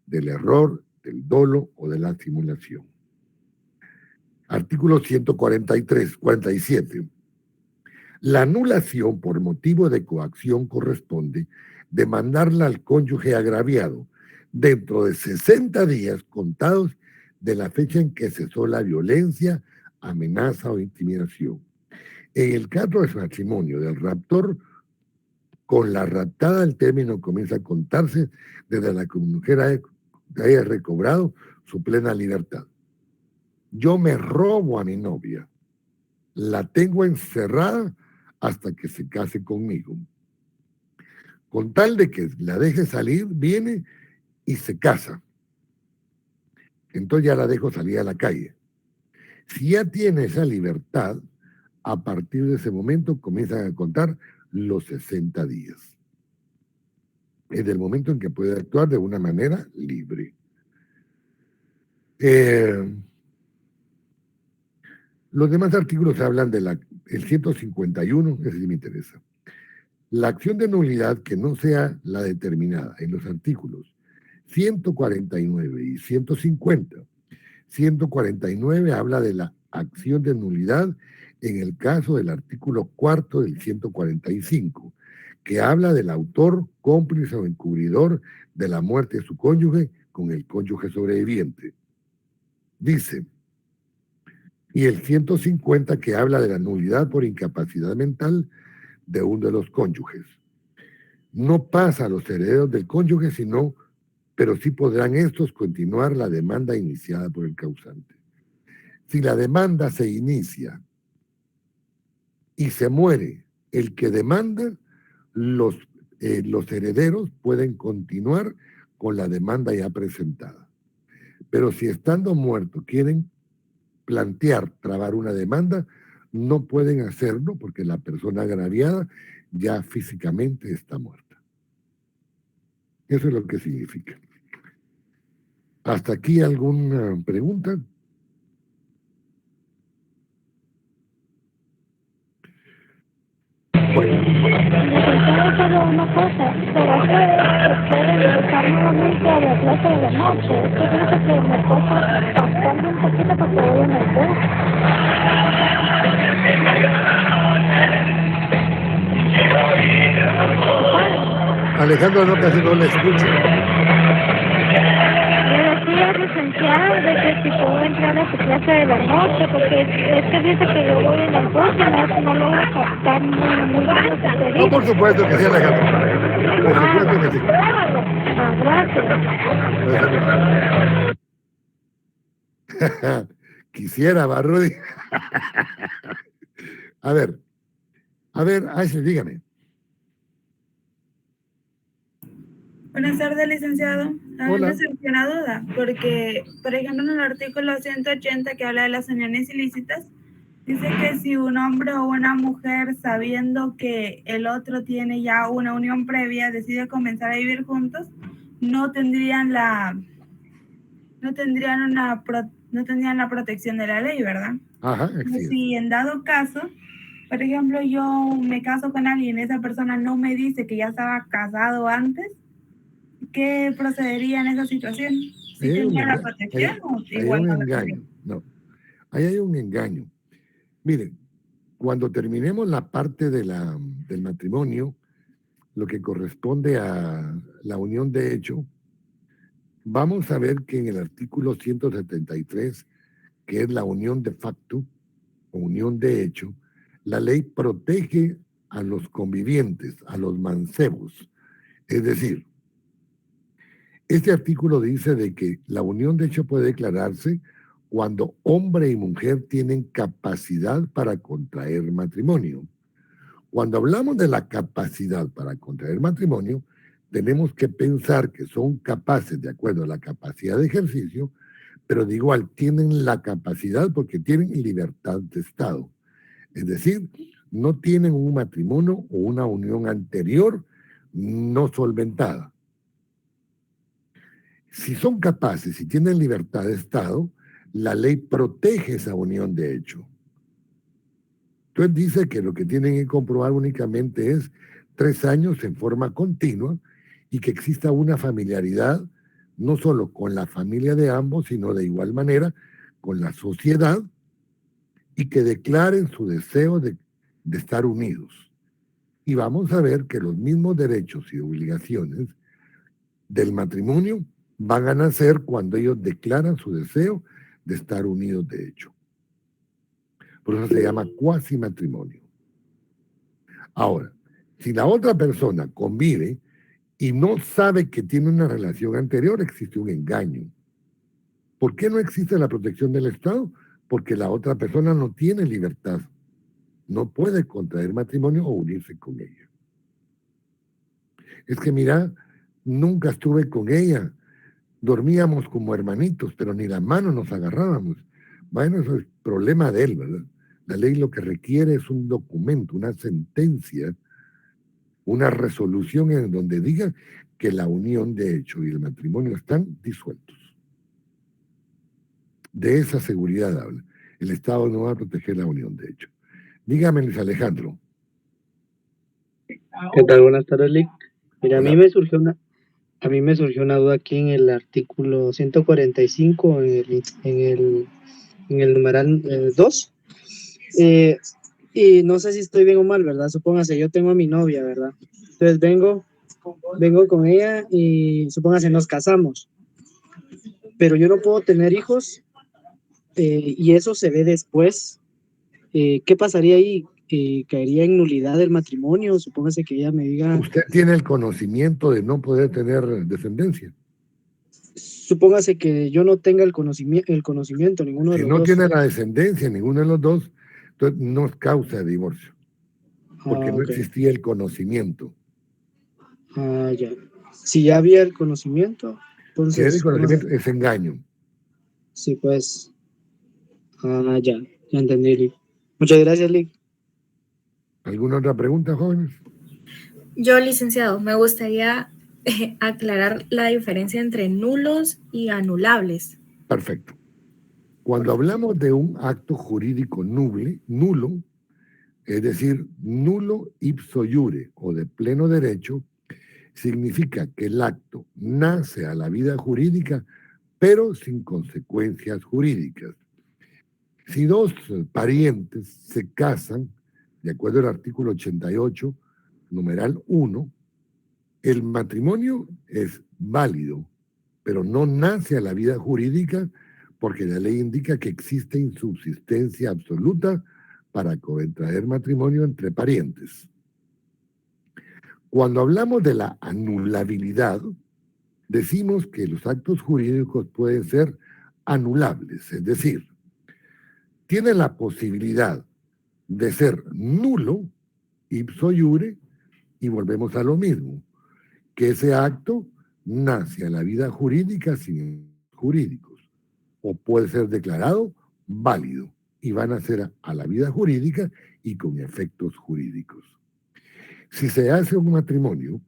del error, del dolo o de la simulación. Artículo 147. La anulación por motivo de coacción corresponde demandarla al cónyuge agraviado dentro de 60 días contados de la fecha en que cesó la violencia, amenaza o intimidación. En el caso de su matrimonio del raptor, con la raptada el término comienza a contarse desde la que la mujer haya recobrado su plena libertad. Yo me robo a mi novia, la tengo encerrada hasta que se case conmigo. Con tal de que la deje salir, viene y se casa. Entonces ya la dejo salir a la calle. Si ya tiene esa libertad, a partir de ese momento comienzan a contar los 60 días. Es el momento en que puede actuar de una manera libre. Los demás artículos hablan de el 151, ese sí me interesa. La acción de nulidad que no sea la determinada en los artículos 149 y 150. 149 habla de la acción de nulidad en el caso del artículo cuarto del 145, que habla del autor, cómplice o encubridor de la muerte de su cónyuge con el cónyuge sobreviviente. Dice, y el 150 que habla de la nulidad por incapacidad mental de uno de los cónyuges. No pasa a los herederos del cónyuge, pero sí podrán estos continuar la demanda iniciada por el causante. Si la demanda se inicia y se muere el que demanda, los herederos pueden continuar con la demanda ya presentada. Pero si estando muerto quieren trabar una demanda, no pueden hacerlo porque la persona agraviada ya físicamente está muerta. Eso es lo que significa. ¿Hasta aquí alguna pregunta? Bueno. Licenciado, solo una cosa. ¿Será que puede regresar nuevamente a la clase de la noche? Es que creo que me toca pasarme un poquito porque voy en el bus. Alejandro, no, casi no le escucho. Le decía, licenciado, de que si puedo entrar a su clase de la noche, porque es que dice que yo voy en el bus y no lo voy a captar muy bien lo que se dice. No, por supuesto que sí, Alejandro. Por supuesto que sí. Gracias. Quisiera, Barrudy. A ver, Ashley, dígame. Buenas tardes, licenciado. Hola. Me surgió una duda, porque, por ejemplo, en el artículo 180 que habla de las uniones ilícitas, dice que si un hombre o una mujer, sabiendo que el otro tiene ya una unión previa, decide comenzar a vivir juntos, no tendrían la protección de la ley, ¿verdad? Ajá, sí. Si en dado caso, por ejemplo, yo me caso con alguien, esa persona no me dice que ya estaba casado antes, ¿qué procedería en esa situación? ¿Si tendría la protección o igual hay no un la engaño? tendría? No, ahí hay un engaño. Miren, cuando terminemos la parte del matrimonio, lo que corresponde a la unión de hecho, vamos a ver que en el artículo 173, que es la unión de facto o unión de hecho, la ley protege a los convivientes, a los mancebos. Es decir, este artículo dice de que la unión de hecho puede declararse cuando hombre y mujer tienen capacidad para contraer matrimonio. Cuando hablamos de la capacidad para contraer matrimonio, tenemos que pensar que son capaces, de acuerdo a la capacidad de ejercicio, pero de igual tienen la capacidad porque tienen libertad de Estado. Es decir, no tienen un matrimonio o una unión anterior no solventada. Si son capaces y tienen libertad de Estado, la ley protege esa unión de hecho. Entonces dice que lo que tienen que comprobar únicamente es 3 años en forma continua y que exista una familiaridad no solo con la familia de ambos, sino de igual manera con la sociedad y que declaren su deseo de estar unidos. Y vamos a ver que los mismos derechos y obligaciones del matrimonio van a nacer cuando ellos declaran su deseo de estar unidos de hecho. Por eso se llama cuasi matrimonio. Ahora, si la otra persona convive y no sabe que tiene una relación anterior, existe un engaño. ¿Por qué no existe la protección del Estado? Porque la otra persona no tiene libertad. No puede contraer matrimonio o unirse con ella. Es que mira, nunca estuve con ella. Dormíamos como hermanitos, pero ni la mano nos agarrábamos. Bueno, eso es problema de él, ¿verdad? La ley lo que requiere es un documento, una sentencia, una resolución en donde diga que la unión de hecho y el matrimonio están disueltos. De esa seguridad habla. El Estado no va a proteger la unión de hecho. Dígame, Luis Alejandro. ¿Qué tal? Buenas tardes, Lick. Mira, Hola. a mí me surgió una duda aquí en el artículo 145, en el numeral 2. Y no sé si estoy bien o mal, ¿verdad? Supóngase, yo tengo a mi novia, ¿verdad? Entonces vengo con ella y supóngase nos casamos, pero yo no puedo tener hijos y eso se ve después. ¿Qué pasaría ahí? ¿Caería en nulidad el matrimonio? Supóngase que ella me diga, Usted tiene el conocimiento de no poder tener descendencia. supóngase que yo no tenga el conocimiento, ninguno de Si los no dos. tiene la descendencia, ninguno de los dos, entonces no es causa de divorcio, porque no Ok. existía el conocimiento. Ya. Si ya había el conocimiento, Si hay el entonces, no sé. conocimiento, es engaño. Sí, pues. Ya entendí, Lick. Muchas gracias, Lick. ¿Alguna otra pregunta, jóvenes? Yo, licenciado, me gustaría aclarar la diferencia entre nulos y anulables. Perfecto. Cuando hablamos de un acto jurídico nulo, es decir, nulo ipso iure o de pleno derecho, significa que el acto nace a la vida jurídica, pero sin consecuencias jurídicas. Si dos parientes se casan, de acuerdo al artículo 88, numeral 1, el matrimonio es válido, pero no nace a la vida jurídica porque la ley indica que existe insubsistencia absoluta para contraer matrimonio entre parientes. Cuando hablamos de la anulabilidad, decimos que los actos jurídicos pueden ser anulables, es decir, tienen la posibilidad de ser nulo, ipso iure, y volvemos a lo mismo, que ese acto nace a la vida jurídica sin jurídicos, o puede ser declarado válido y van a ser a la vida jurídica y con efectos jurídicos. Si se hace un matrimonio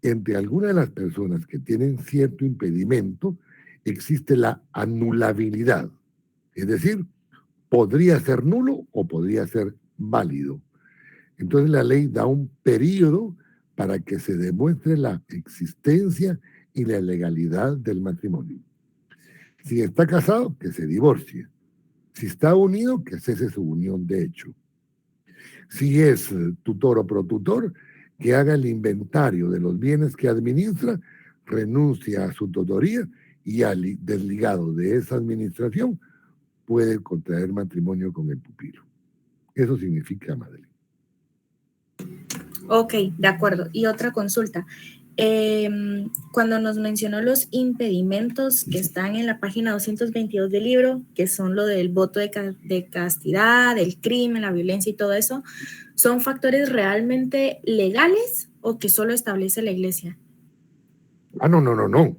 entre alguna de las personas que tienen cierto impedimento, existe la anulabilidad, es decir, podría ser nulo o podría ser válido. Entonces la ley da un periodo para que se demuestre la existencia y la legalidad del matrimonio. Si está casado, que se divorcie. Si está unido, que cese su unión de hecho. Si es tutor o protutor, que haga el inventario de los bienes que administra, renuncia a su tutoría y desligado de esa administración puede contraer matrimonio con el pupilo. Eso significa, Madeleine. Ok, de acuerdo. Y otra consulta. Cuando nos mencionó los impedimentos que están en la página 222 del libro, que son lo del voto de castidad, el crimen, la violencia y todo eso, ¿son factores realmente legales o que solo establece la iglesia? No.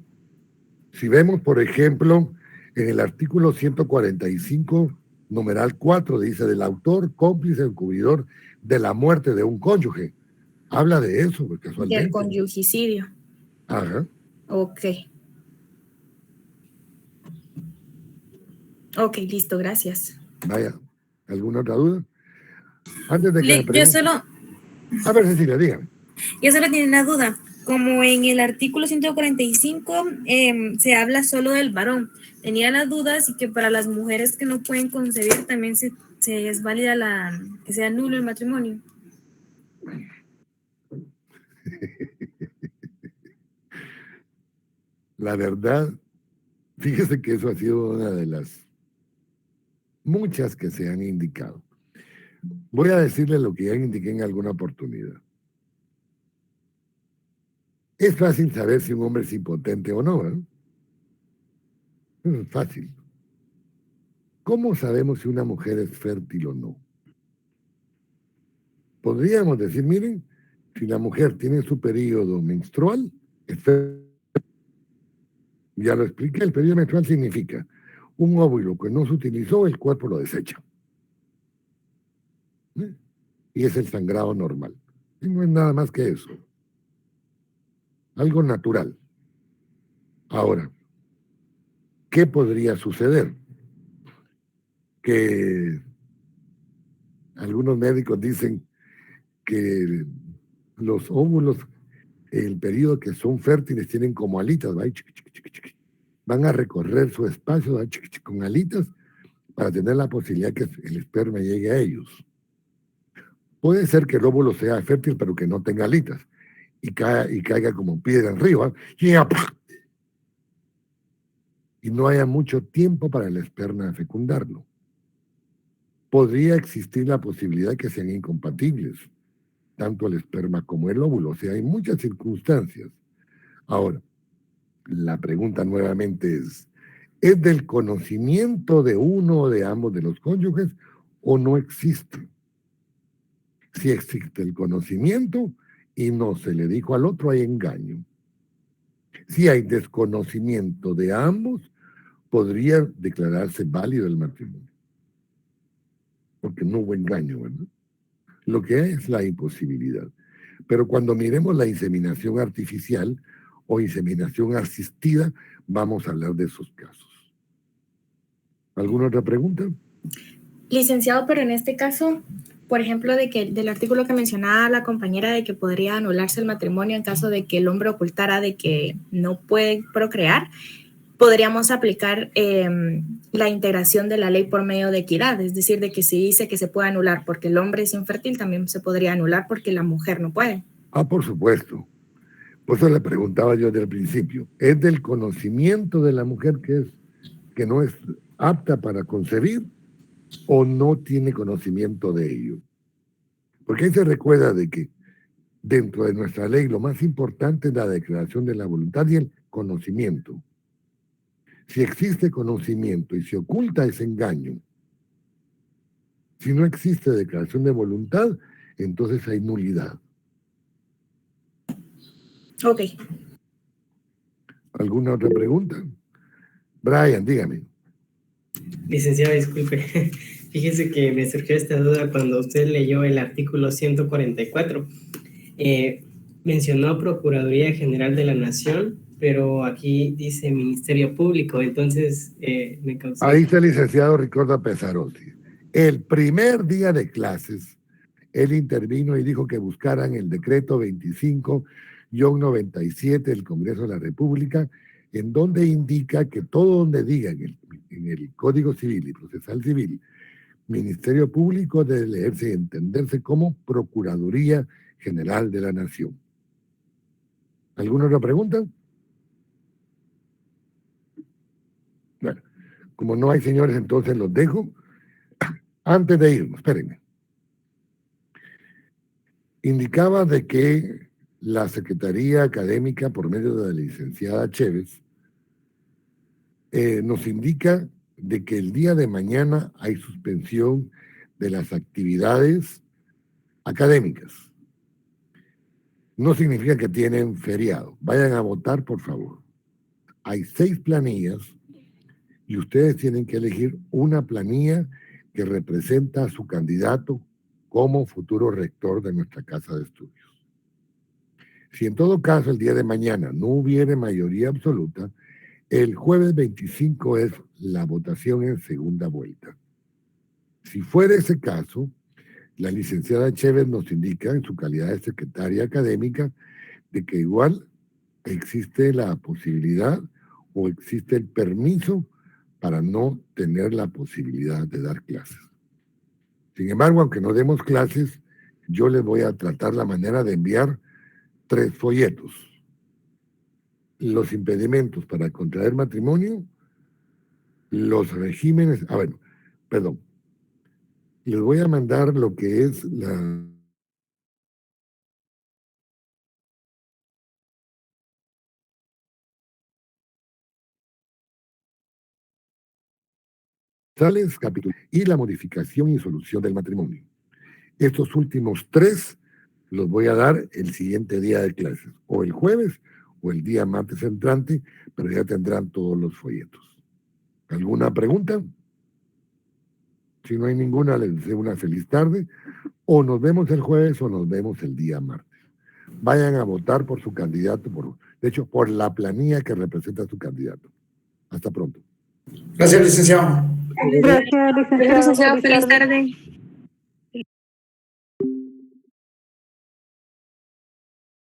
Si vemos, por ejemplo, en el artículo 145, numeral 4, dice del autor, cómplice, encubridor de la muerte de un cónyuge. Habla de eso, casualmente. Del conyugicidio. Ajá. Ok. Ok, listo, gracias. Vaya, ¿alguna otra duda? Antes de que me Yo pregunte. solo... A ver, Cecilia, dígame. Yo solo tenía una duda. Como en el artículo 145 se habla solo del varón, tenía las dudas y que para las mujeres que no pueden concebir también se es válida que sea nulo el matrimonio. La verdad, fíjese que eso ha sido una de las muchas que se han indicado. Voy a decirle lo que ya indiqué en alguna oportunidad. Es fácil saber si un hombre es impotente o no, ¿eh? Es fácil. ¿Cómo sabemos si una mujer es fértil o no? Podríamos decir, miren, si la mujer tiene su periodo menstrual, es fértil. Ya lo expliqué, el periodo menstrual significa un óvulo que no se utilizó, el cuerpo lo desecha. Y es el sangrado normal. Y no es nada más que eso. Algo natural. Ahora, ¿qué podría suceder? Que algunos médicos dicen que Los óvulos, el periodo que son fértiles, tienen como alitas, ¿va? Van a recorrer su espacio, ¿va? Con alitas para tener la posibilidad que el esperma llegue a ellos. Puede ser que el óvulo sea fértil, pero que no tenga alitas y caiga como piedra arriba y no haya mucho tiempo para el esperma fecundarlo. Podría existir la posibilidad de que sean incompatibles, tanto el esperma como el óvulo. O sea, hay muchas circunstancias. Ahora, la pregunta nuevamente ¿es del conocimiento de uno o de ambos de los cónyuges o no existe? Si existe el conocimiento y no se le dijo al otro, hay engaño. Si hay desconocimiento de ambos, podría declararse válido el matrimonio. Porque no hubo engaño, ¿verdad? Lo que es la imposibilidad. Pero cuando miremos la inseminación artificial o inseminación asistida, vamos a hablar de esos casos. ¿Alguna otra pregunta? Licenciado, pero en este caso, por ejemplo, del artículo que mencionaba la compañera de que podría anularse el matrimonio en caso de que el hombre ocultara de que no puede procrear, podríamos aplicar la integración de la ley por medio de equidad, es decir, de que si dice que se puede anular porque el hombre es infértil, también se podría anular porque la mujer no puede. Por supuesto. Por eso le preguntaba yo desde el principio. ¿Es del conocimiento de la mujer que no es apta para concebir o no tiene conocimiento de ello? Porque ahí se recuerda de que dentro de nuestra ley lo más importante es la declaración de la voluntad y el conocimiento. Si existe conocimiento y se oculta ese engaño, si no existe declaración de voluntad, entonces hay nulidad. Ok. ¿Alguna otra pregunta? Brian, dígame. Licenciado, disculpe. Fíjese que me surgió esta duda cuando usted leyó el artículo 144. Mencionó Procuraduría General de la Nación, pero aquí dice Ministerio Público, entonces me causó... Ahí está el licenciado Ricardo Pesarotti. El primer día de clases, él intervino y dijo que buscaran el decreto 25-97 del Congreso de la República, en donde indica que todo donde diga en el Código Civil y Procesal Civil, Ministerio Público debe leerse y entenderse como Procuraduría General de la Nación. ¿Alguna otra pregunta? Bueno, como no hay señores, entonces los dejo. Antes de irnos, espérenme. Indicaba de que la Secretaría Académica, por medio de la licenciada Chévez, nos indica de que el día de mañana hay suspensión de las actividades académicas. No significa que tienen feriado. Vayan a votar, por favor. Hay 6 planillas y ustedes tienen que elegir una planilla que representa a su candidato como futuro rector de nuestra casa de estudios. Si en todo caso el día de mañana no hubiere mayoría absoluta, el jueves 25 es la votación en segunda vuelta. Si fuera ese caso, la licenciada Chévez nos indica en su calidad de secretaria académica de que igual existe la posibilidad o existe el permiso para no tener la posibilidad de dar clases. Sin embargo, aunque no demos clases, yo les voy a tratar la manera de enviar 3 folletos. Los impedimentos para contraer matrimonio, los regímenes, les voy a mandar lo que es la capítulo y la modificación y solución del matrimonio. Estos últimos 3 los voy a dar el siguiente día de clases, o el jueves o el día martes entrante, pero ya tendrán todos los folletos. ¿Alguna pregunta? Si no hay ninguna, les deseo una feliz tarde. O nos vemos el jueves o nos vemos el día martes. Vayan a votar por su candidato, por la planilla que representa a su candidato. Hasta pronto. Gracias, licenciado. Gracias, licenciado. Feliz tarde.